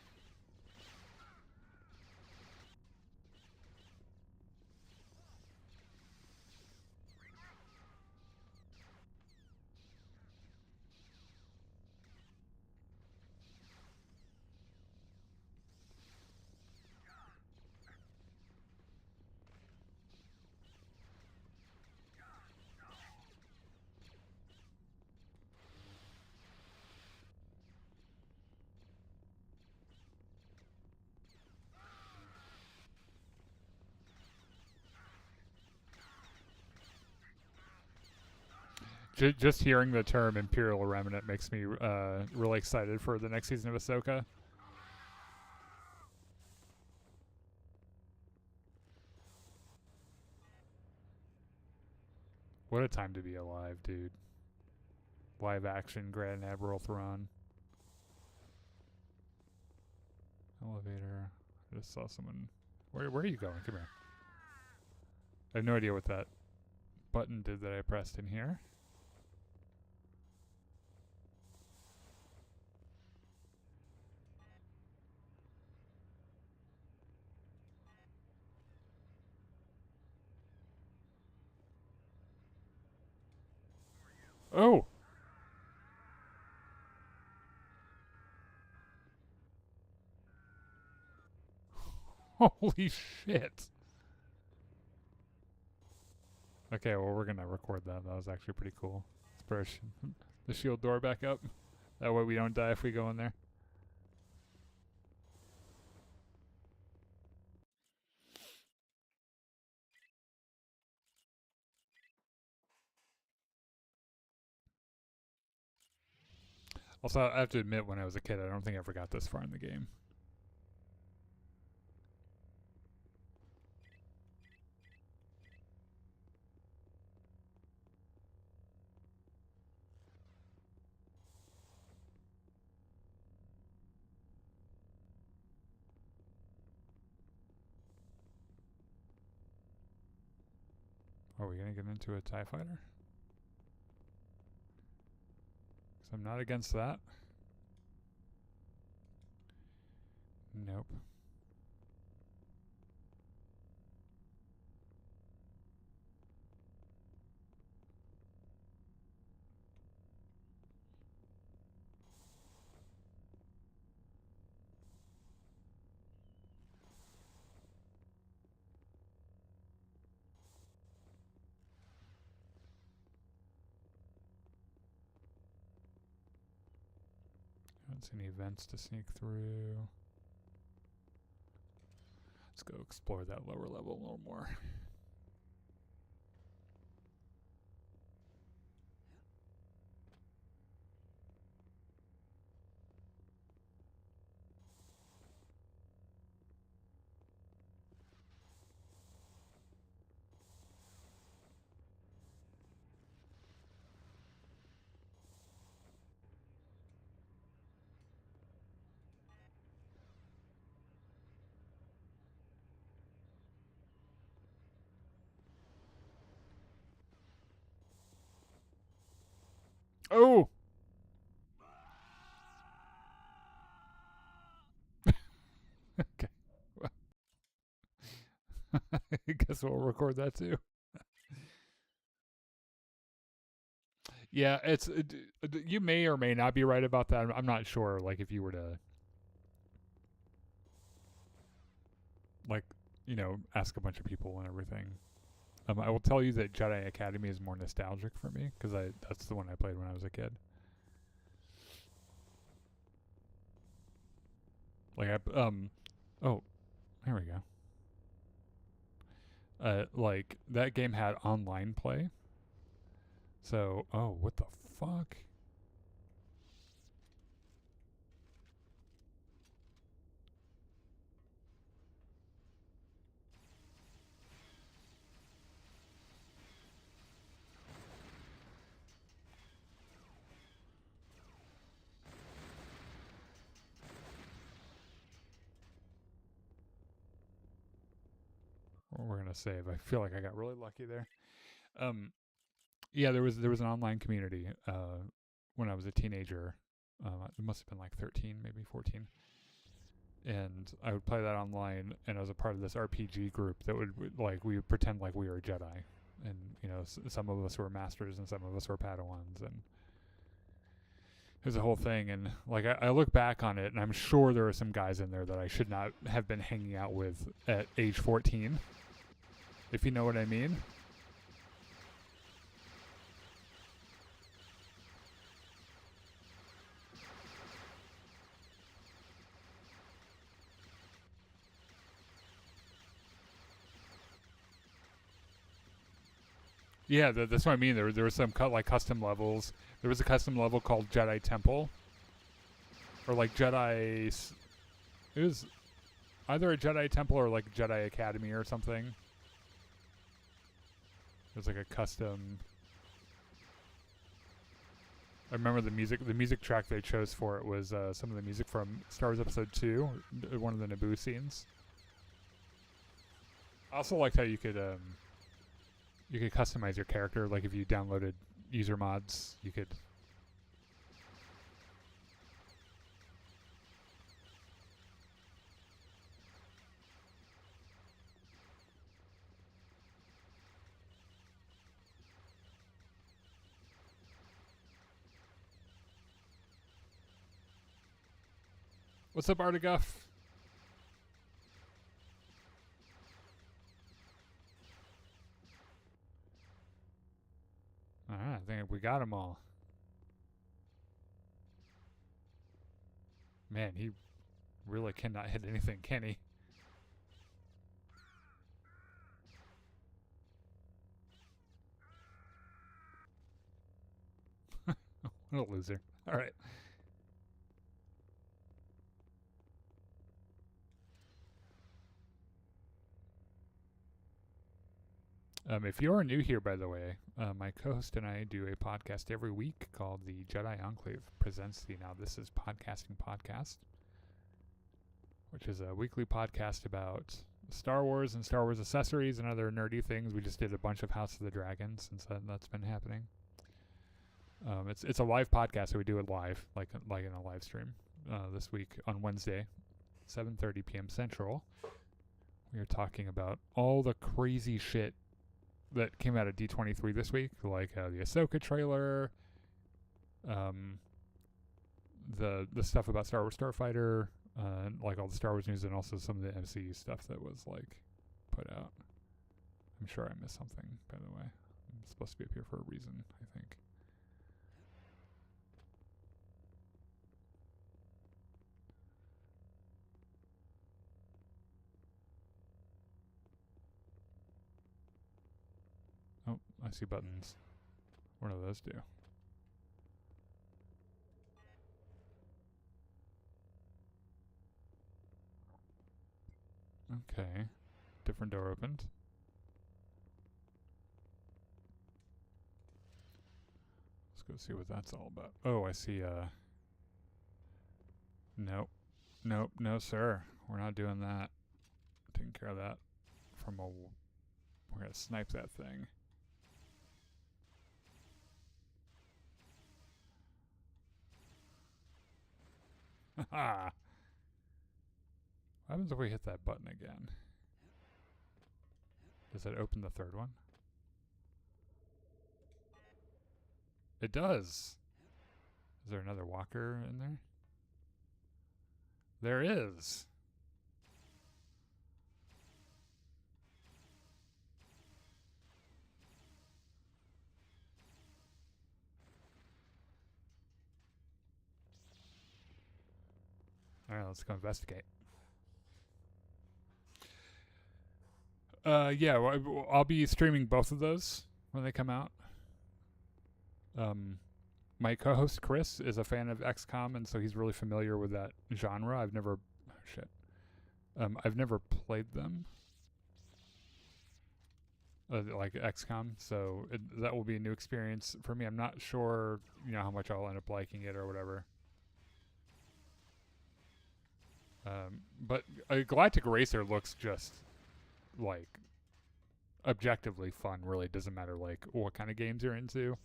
Just hearing the term Imperial Remnant makes me really excited for the next season of Ahsoka. What a time to be alive, dude. Live action Grand Admiral Thrawn. Elevator. I just saw someone. Where are you going? Come here. I have no idea what that button did that I pressed in here. Oh! Holy shit! Okay, well, we're gonna record that. That was actually pretty cool. Let's push the shield door back up. That way we don't die if we go in there. Also, I have to admit, when I was a kid, I don't think I ever got this far in the game. Are we gonna get into a TIE fighter? 'Cause I'm not against that. Nope. I don't see any vents to sneak through. Let's go explore that lower level a little more. Oh! Okay. Well, I guess we'll record that too. Yeah, you may or may not be right about that. I'm not sure. Like, if you were to, like, ask a bunch of people and everything. I will tell you that Jedi Academy is more nostalgic for me because that's the one I played when I was a kid. Like oh, there we go. Like that game had online play. So, oh, what the fuck? We're gonna save. I feel like I got really lucky there. Yeah, there was an online community when I was a teenager. It must have been like 13, maybe 14. And I would play that online, and I was a part of this RPG group that would we would pretend like we were Jedi, and some of us were masters and some of us were Padawans, and it was a whole thing. And like I look back on it, and I'm sure there are some guys in there that I should not have been hanging out with at age 14, if you know what I mean. Yeah, that's what I mean. There was some custom levels. There was a custom level called Jedi Temple, or like Jedi. It was either a Jedi Temple or like Jedi Academy or something. It was like a custom. I remember the music track they chose for it was some of the music from Star Wars Episode 2, one of the Naboo scenes. I also liked how you could customize your character. Like if you downloaded user mods, you could. What's up, Artiguff? Alright, I think we got them all. Man, he really cannot hit anything, can he? What a loser. Alright. If you're new here, by the way, my co-host and I do a podcast every week called the Jedi Enclave presents the Now This Is Podcasting podcast, which is a weekly podcast about Star Wars and Star Wars accessories and other nerdy things. We just did a bunch of House of the Dragon since that's been happening. It's a live podcast, so we do it live, like in a live stream. This week on Wednesday, 7:30 p.m. Central, we are talking about all the crazy shit that came out of D23 this week, like the Ahsoka trailer, the stuff about Star Wars Starfighter, like all the Star Wars news, and also some of the MCU stuff that was like put out. I'm sure I missed something, by the way. I'm supposed to be up here for a reason, I think. Oh, I see buttons. What do those do? Okay. Different door opened. Let's go see what that's all about. Oh, I see, nope. Nope, no sir. We're not doing that. Taking care of that from a... We're gonna snipe that thing. What happens if we hit that button again? Does it open the third one? It does. Is there another walker in there? There is. All right, let's go investigate. Yeah, well, I'll be streaming both of those when they come out. My co-host Chris is a fan of XCOM, and so he's really familiar with that genre. I've never played them, like XCOM, so that will be a new experience for me. I'm not sure, how much I'll end up liking it or whatever. But Galactic Racer looks just like objectively fun. Really doesn't matter like what kind of games you're into.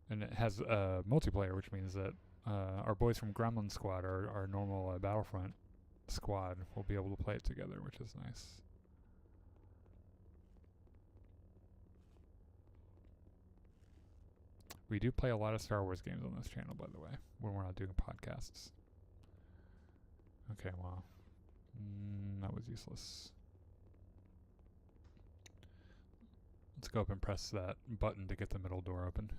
And it has multiplayer, which means that our boys from Gremlin Squad, our normal Battlefront squad, will be able to play it together, which is nice. We do play a lot of Star Wars games on this channel, by the way, when we're not doing podcasts. Okay, well, that was useless. Let's go up and press that button to get the middle door open.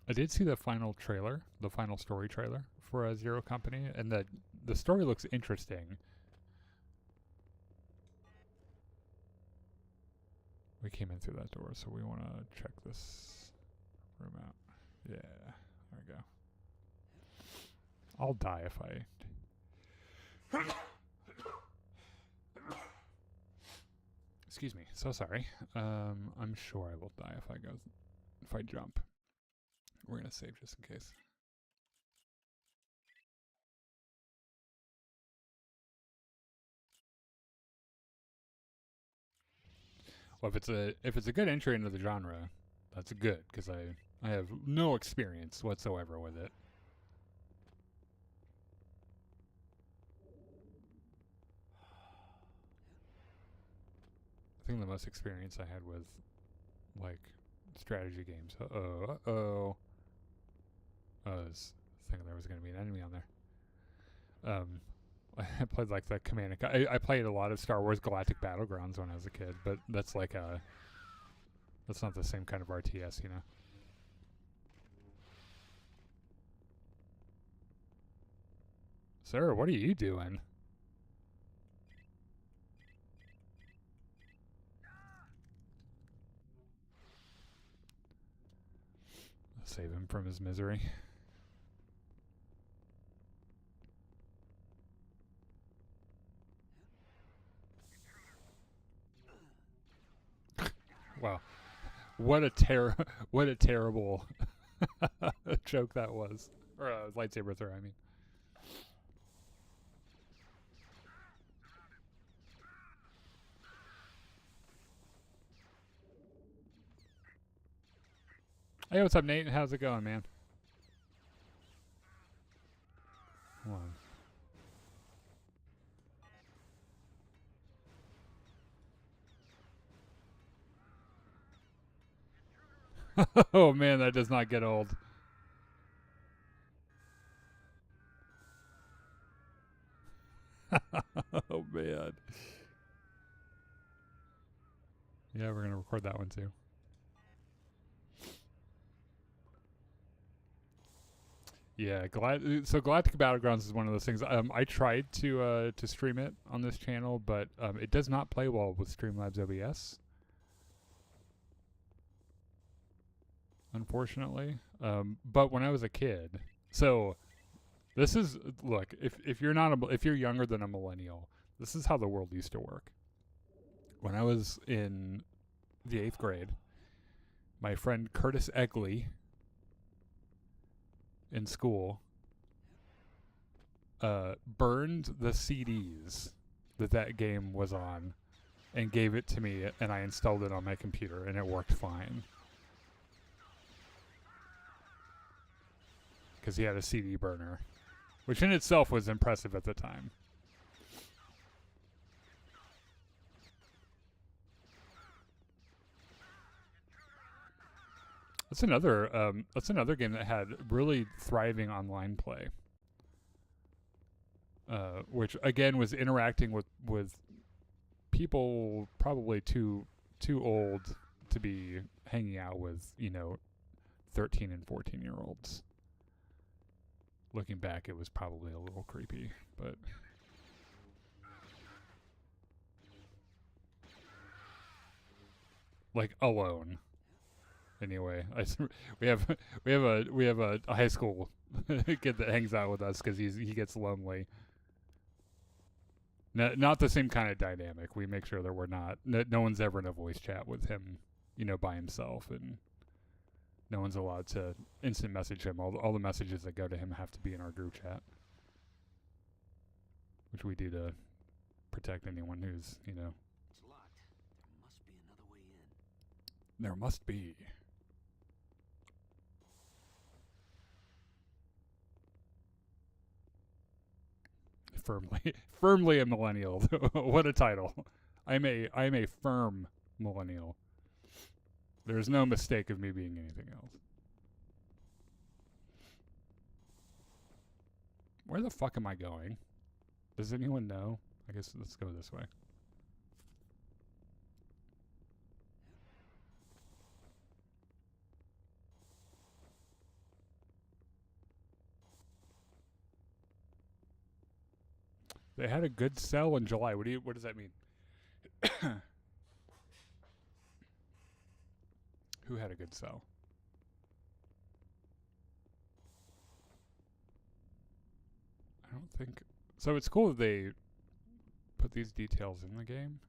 I did see the final trailer, the final story trailer for Zero Company, and the story looks interesting. We came in through that door, so we want to check this room out. Yeah, there we go. I'll die if I... Excuse me, so sorry. I'm sure I will die if I jump. We're going to save just in case. Well, if it's a good entry into the genre, that's good, because I have no experience whatsoever with it. I think the most experience I had with like strategy games. Oh, I was thinking there was going to be an enemy on there. I played like the Command & I played a lot of Star Wars Galactic Battlegrounds when I was a kid, but that's like that's not the same kind of RTS, Sir, what are you doing? Save him from his misery. Wow, what a terrible joke that was, or lightsaber throw. I mean, hey, what's up, Nate? How's it going, man? Hold on. Oh man, that does not get old. Oh man. Yeah, we're gonna record that one too. Yeah, so Galactic Battlegrounds is one of those things. I tried to stream it on this channel, but it does not play well with Streamlabs OBS. Unfortunately, but when I was a kid, so this is look if you're younger than a millennial, this is how the world used to work. When I was in the 8th grade, my friend Curtis Egley in school burned the CDs that game was on and gave it to me, and I installed it on my computer, and it worked fine. Because he had a CD burner, which in itself was impressive at the time. That's another game that had really thriving online play, which again was interacting with people probably too old to be hanging out with, 13 and 14-year-olds. Looking back, it was probably a little creepy, but like Alone. Anyway, we have a high school kid that hangs out with us because he gets lonely. Not the same kind of dynamic. We make sure that we're not. No one's ever in a voice chat with him, by himself, and no one's allowed to instant message him. All the messages that go to him have to be in our group chat, which we do to protect anyone who's, It's locked. There must be another way in. There must be. Firmly a millennial. What a title. I'm a firm millennial. There's no mistake of me being anything else. Where the fuck am I going? Does anyone know? I guess let's go this way. They had a good sell in July. What does that mean? Who had a good sell? I don't think so. It's cool that they put these details in the game.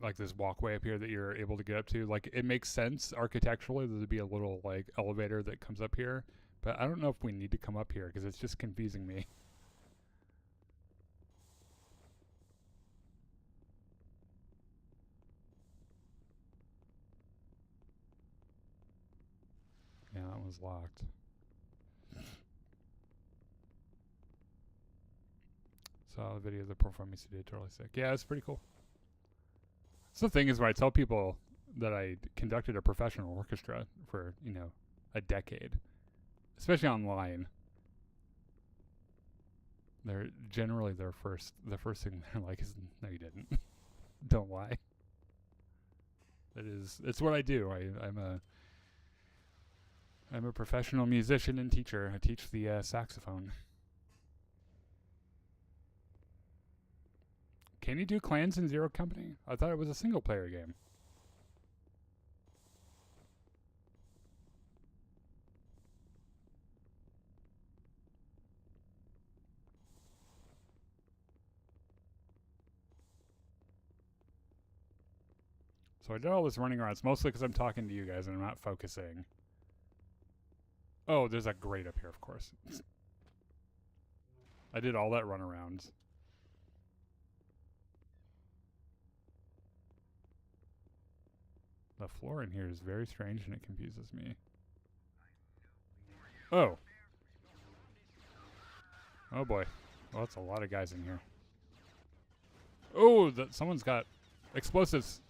Like this walkway up here that you're able to get up to. Like, it makes sense architecturally that there'd be a little like elevator that comes up here, but I don't know if we need to come up here because it's just confusing me. Yeah, that was locked. Saw the video of the performance he did, totally sick. Yeah, it's pretty cool. So the thing is, when I tell people that I conducted a professional orchestra for, a decade, especially online, they're generally the first thing they're like is, no, you didn't. Don't lie. It's what I do. I'm a professional musician and teacher. I teach the saxophone. Can you do clans in Zero Company? I thought it was a single player game. So I did all this running around. It's mostly because I'm talking to you guys and I'm not focusing. Oh, there's a grate up here, of course. I did all that run around. The floor in here is very strange and it confuses me. Oh. Oh boy. Well, that's a lot of guys in here. Oh, someone's got explosives.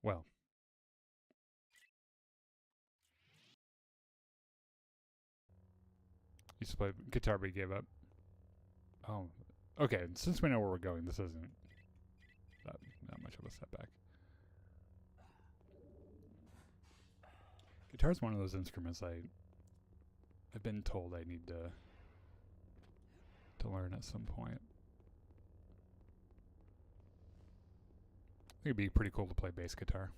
Well. Used to play guitar, but he gave up. Oh, okay. Since we know where we're going, this isn't that much of a setback. Guitar's one of those instruments I've been told I need to learn at some point. I think it'd be pretty cool to play bass guitar.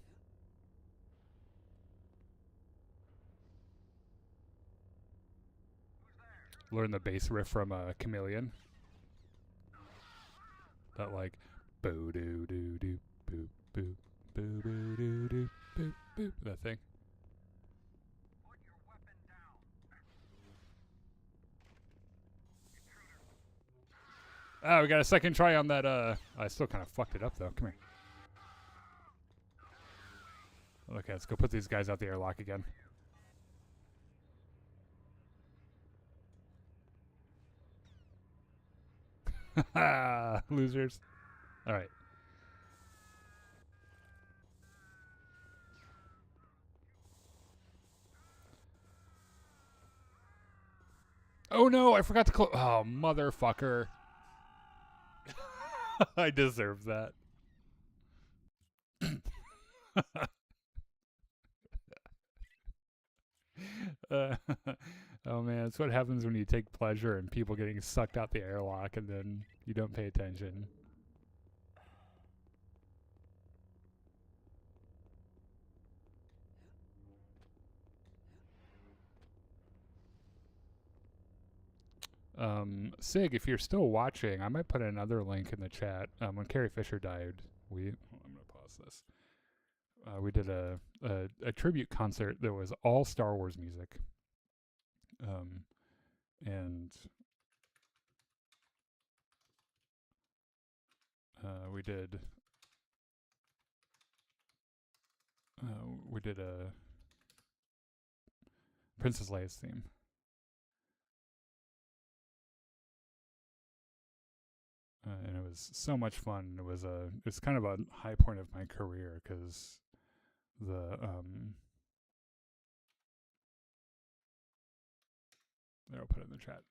Learn the bass riff from Chameleon. That like boo doo doo doo boo Ah, we got a second try on that. I still kind of fucked it up though. Come here. Okay, let's go put these guys out the airlock again. Losers. All right. Oh no, I forgot to close. Oh, motherfucker. I deserve that. uh, oh man, it's what happens when you take pleasure in people getting sucked out the airlock and then you don't pay attention. Sig, if you're still watching, I might put another link in the chat. When Carrie Fisher died, I'm gonna pause this. We did a tribute concert that was all Star Wars music. And we did a Princess Leia's theme. And it was so much fun. It's kind of a high point of my career because I'll put it in the chat.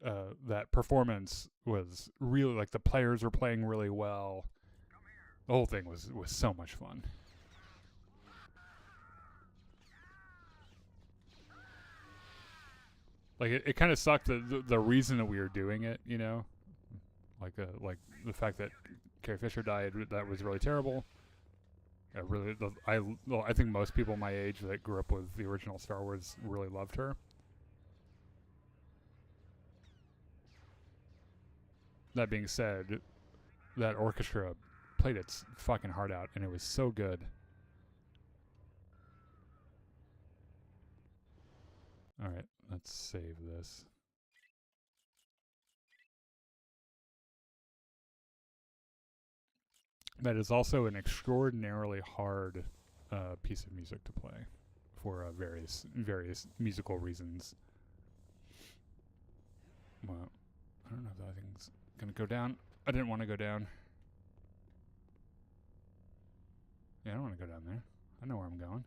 That performance was really, like, the players were playing really well. The whole thing was so much fun. Like it kind of sucked the reason that we were doing it, you know, like the fact that Carrie Fisher died. That was really terrible. I think most people my age that grew up with the original Star Wars really loved her. That being said, that orchestra played its fucking heart out, and it was so good. All right, let's save this. That is also an extraordinarily hard piece of music to play for various musical reasons. Well, I don't know if that thing's gonna go down. I didn't want to go down. Yeah, I don't want to go down there. I know where I'm going.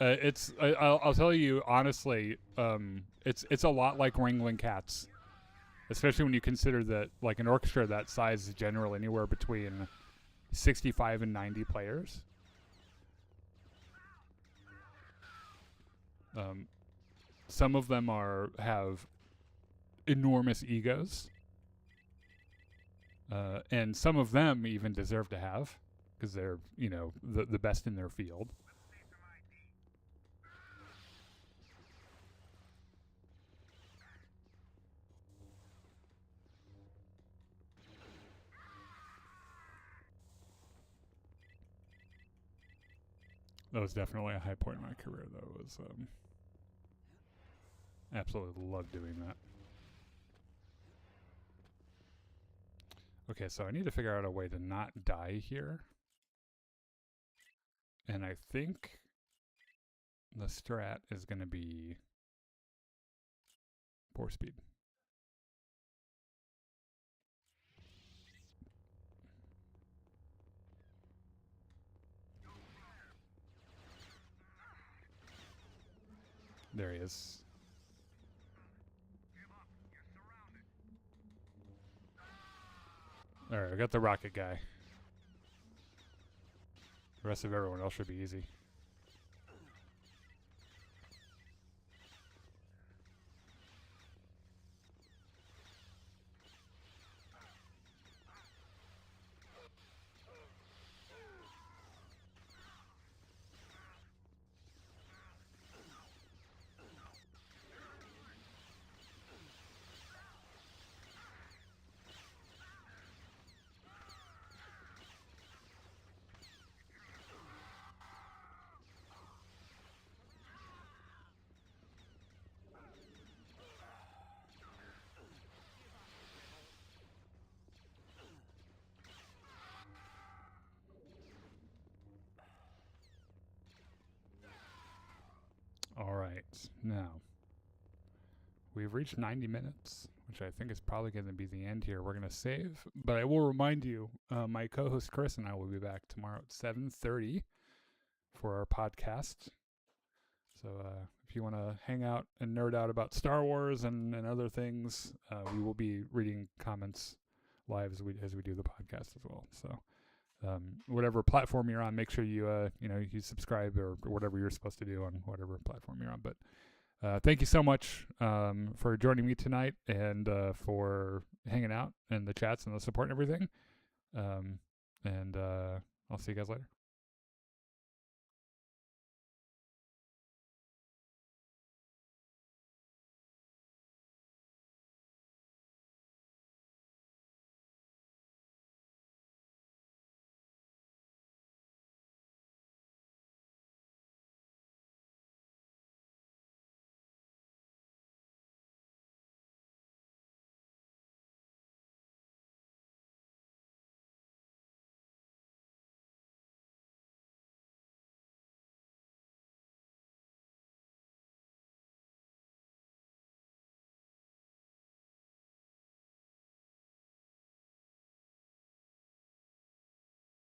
I'll tell you honestly, it's a lot like wrangling cats, especially when you consider that, like, an orchestra that size is generally anywhere between 65 and 90 players. Some of them have enormous egos, and some of them even deserve to have, because they're, you know, the best in their field. That was definitely a high point in my career, though. It was absolutely loved doing that. Okay, so I need to figure out a way to not die here. And I think the strat is going to be poor speed. There he is. Alright, I got the rocket guy. The rest of everyone else should be easy. Now, we've reached 90 minutes, which I think is probably going to be the end here. We're going to save, but I will remind you, my co-host Chris and I will be back tomorrow at 7:30 for our podcast. So if you want to hang out and nerd out about Star Wars and other things, we will be reading comments live as we do the podcast as well. So whatever platform you're on, make sure you you subscribe or whatever you're supposed to do on whatever platform you're on. But thank you so much for joining me tonight and for hanging out in the chats and the support and everything. And I'll see you guys later.